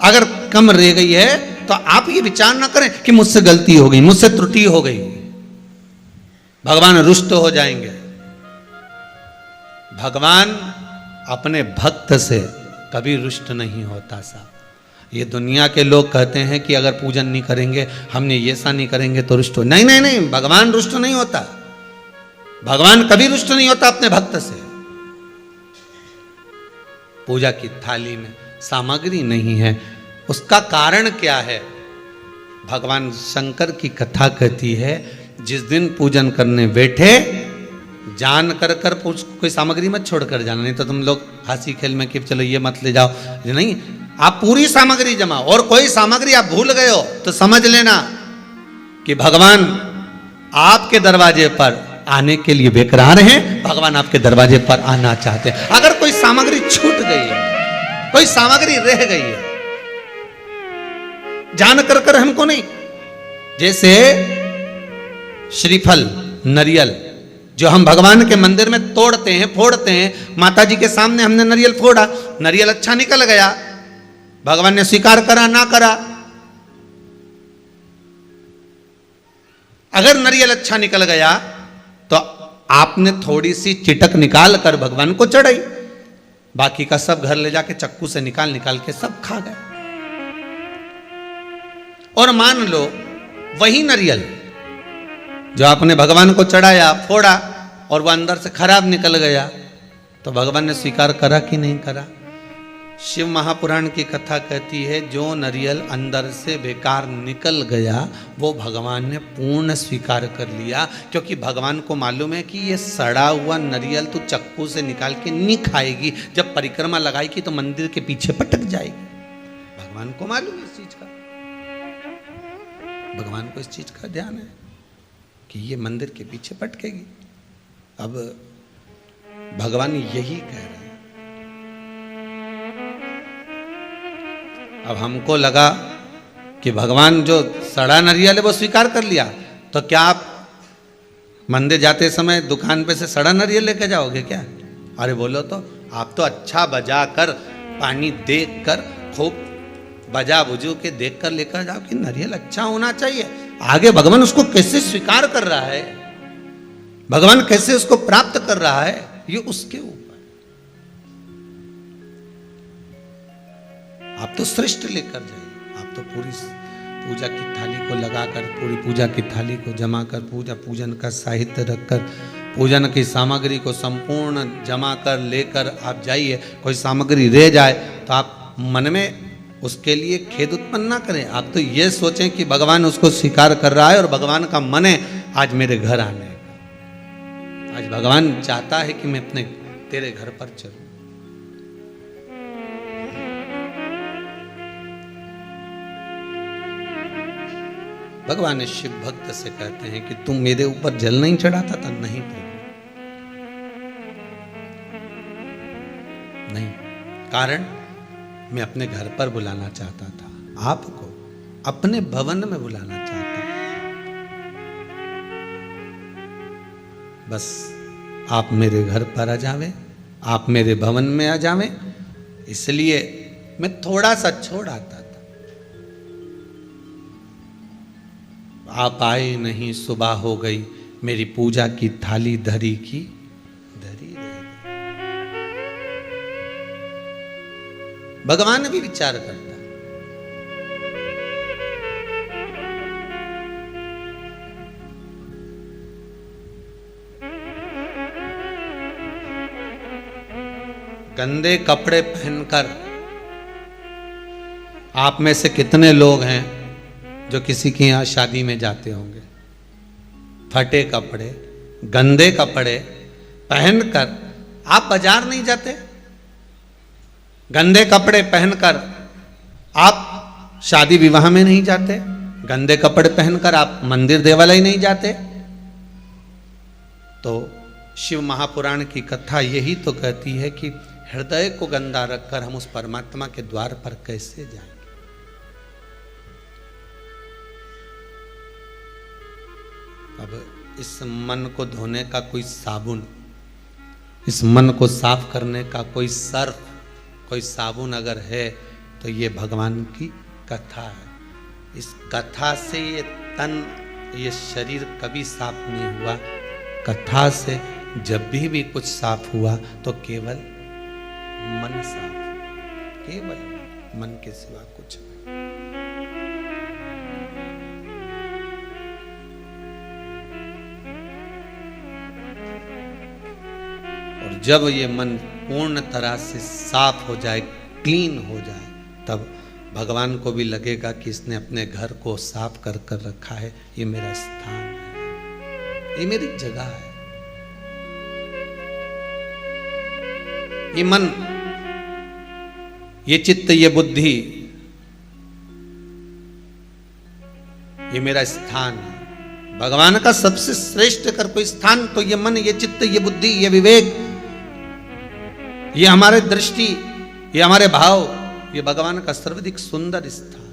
अगर कम रह गई है तो आप ये विचार ना करें कि मुझसे गलती हो गई, मुझसे त्रुटि हो गई, भगवान रुष्ट हो जाएंगे। भगवान अपने भक्त से कभी रुष्ट नहीं होता साहब। ये दुनिया के लोग कहते हैं कि अगर पूजन नहीं करेंगे, हमने ये ऐसा नहीं करेंगे तो रुष्ट हो। नहीं नहीं नहीं, भगवान रुष्ट नहीं होता, भगवान कभी रुष्ट नहीं होता अपने भक्त से। पूजा की थाली में सामग्री नहीं है, उसका कारण क्या है? भगवान शंकर की कथा कहती है, जिस दिन पूजन करने बैठे जान कर कोई सामग्री मत छोड़ कर जाना, नहीं तो तुम लोग हंसी खेल में कि चलो ये मत ले जाओ, नहीं, आप पूरी सामग्री जमा, और कोई सामग्री आप भूल गए हो तो समझ लेना कि भगवान आपके दरवाजे पर आने के लिए बेकरार हैं, भगवान आपके दरवाजे पर आना चाहते हैं। अगर कोई सामग्री छूट गई है, कोई सामग्री रह गई है, जान कर हमको नहीं, जैसे श्रीफल नरियल जो हम भगवान के मंदिर में तोड़ते हैं, फोड़ते हैं, माता जी के सामने हमने नरियल फोड़ा, नरियल अच्छा निकल गया, भगवान ने स्वीकार करा ना करा। अगर नरियल अच्छा निकल गया तो आपने थोड़ी सी चिटक निकाल कर भगवान को चढ़ाई, बाकी का सब घर ले जाके चक्कू से निकाल के सब खा गए। और मान लो वही नरियल जो आपने भगवान को चढ़ाया, फोड़ा और वह अंदर से खराब निकल गया, तो भगवान ने स्वीकार करा कि नहीं करा? शिव महापुराण की कथा कहती है जो नरियल अंदर से बेकार निकल गया वो भगवान ने पूर्ण स्वीकार कर लिया, क्योंकि भगवान को मालूम है कि ये सड़ा हुआ नरियल तो चक्कू से निकाल के नहीं खाएगी, जब परिक्रमा लगाएगी तो मंदिर के पीछे पटक जाएगी। भगवान को मालूम है इस चीज का, भगवान को इस चीज का ध्यान है कि ये मंदिर के पीछे पटकेगी। अब भगवान यही कह रहे हैं। अब हमको लगा कि भगवान जो सड़ा नरियल है वो स्वीकार कर लिया, तो क्या आप मंदिर जाते समय दुकान पे से सड़ा नरियल लेके जाओगे क्या? अरे बोलो तो, आप तो अच्छा बजा कर, पानी देख कर, खूब बजा बुजू के देख कर लेकर जाओ कि नरियल अच्छा होना चाहिए। आगे भगवान उसको कैसे स्वीकार कर रहा है, भगवान कैसे उसको प्राप्त कर रहा है, ये उसके ऊपर। आप तो श्रेष्ठ लेकर जाइए, आप तो पूरी पूजा की थाली को लगाकर, पूरी पूजा की थाली को जमा कर, पूजन का साहित्य रखकर, पूजन की सामग्री को संपूर्ण जमा कर लेकर आप जाइए। कोई सामग्री रह जाए तो आप मन में उसके लिए खेद उत्पन्न ना करें, आप तो ये सोचें कि भगवान उसको स्वीकार कर रहा है और भगवान का मन है आज मेरे घर आने का, आज भगवान चाहता है कि मैं अपने तेरे घर पर चलूं। भगवान ने शिव भक्त से कहते हैं कि तुम मेरे ऊपर जल नहीं चढ़ाता था? नहीं प्रभु, नहीं, कारण मैं अपने घर पर बुलाना चाहता था, आपको अपने भवन में बुलाना चाहता था। बस आप मेरे घर पर आ जावे, आप मेरे भवन में आ जावे, इसलिए मैं थोड़ा सा छोड़ आता था। आप आए नहीं, सुबह हो गई, मेरी पूजा की थाली धरी की धरी रह गई। भगवान भी विचार करता, गंदे कपड़े पहनकर आप में से कितने लोग हैं जो किसी के यहाँ शादी में जाते होंगे? फटे कपड़े, गंदे कपड़े पहनकर आप बाजार नहीं जाते? गंदे कपड़े पहनकर आप शादी विवाह में नहीं जाते? गंदे कपड़े पहनकर आप मंदिर देवालय नहीं जाते? तो शिव महापुराण की कथा यही तो कहती है कि हृदय को गंदा रखकर हम उस परमात्मा के द्वार पर कैसे जाएं। अब इस मन को धोने का कोई साबुन, इस मन को साफ करने का कोई सर्फ, कोई साबुन अगर है तो ये भगवान की कथा है। इस कथा से ये तन, ये शरीर कभी साफ नहीं हुआ। कथा से जब भी कुछ साफ हुआ तो केवल मन साफ, केवल मन के सिवा कुछ नहीं। और जब ये मन पूर्ण तरह से साफ हो जाए, क्लीन हो जाए, तब भगवान को भी लगेगा कि इसने अपने घर को साफ कर कर रखा है, ये मेरा स्थान है, ये मेरी जगह है। ये मन, ये चित्त, ये बुद्धि, ये मेरा स्थान है, भगवान का सबसे श्रेष्ठ कर कोई स्थान तो ये मन, ये चित्त, ये बुद्धि, ये विवेक, ये हमारे दृष्टि, ये हमारे भाव, ये भगवान का सर्वाधिक सुंदर स्थान।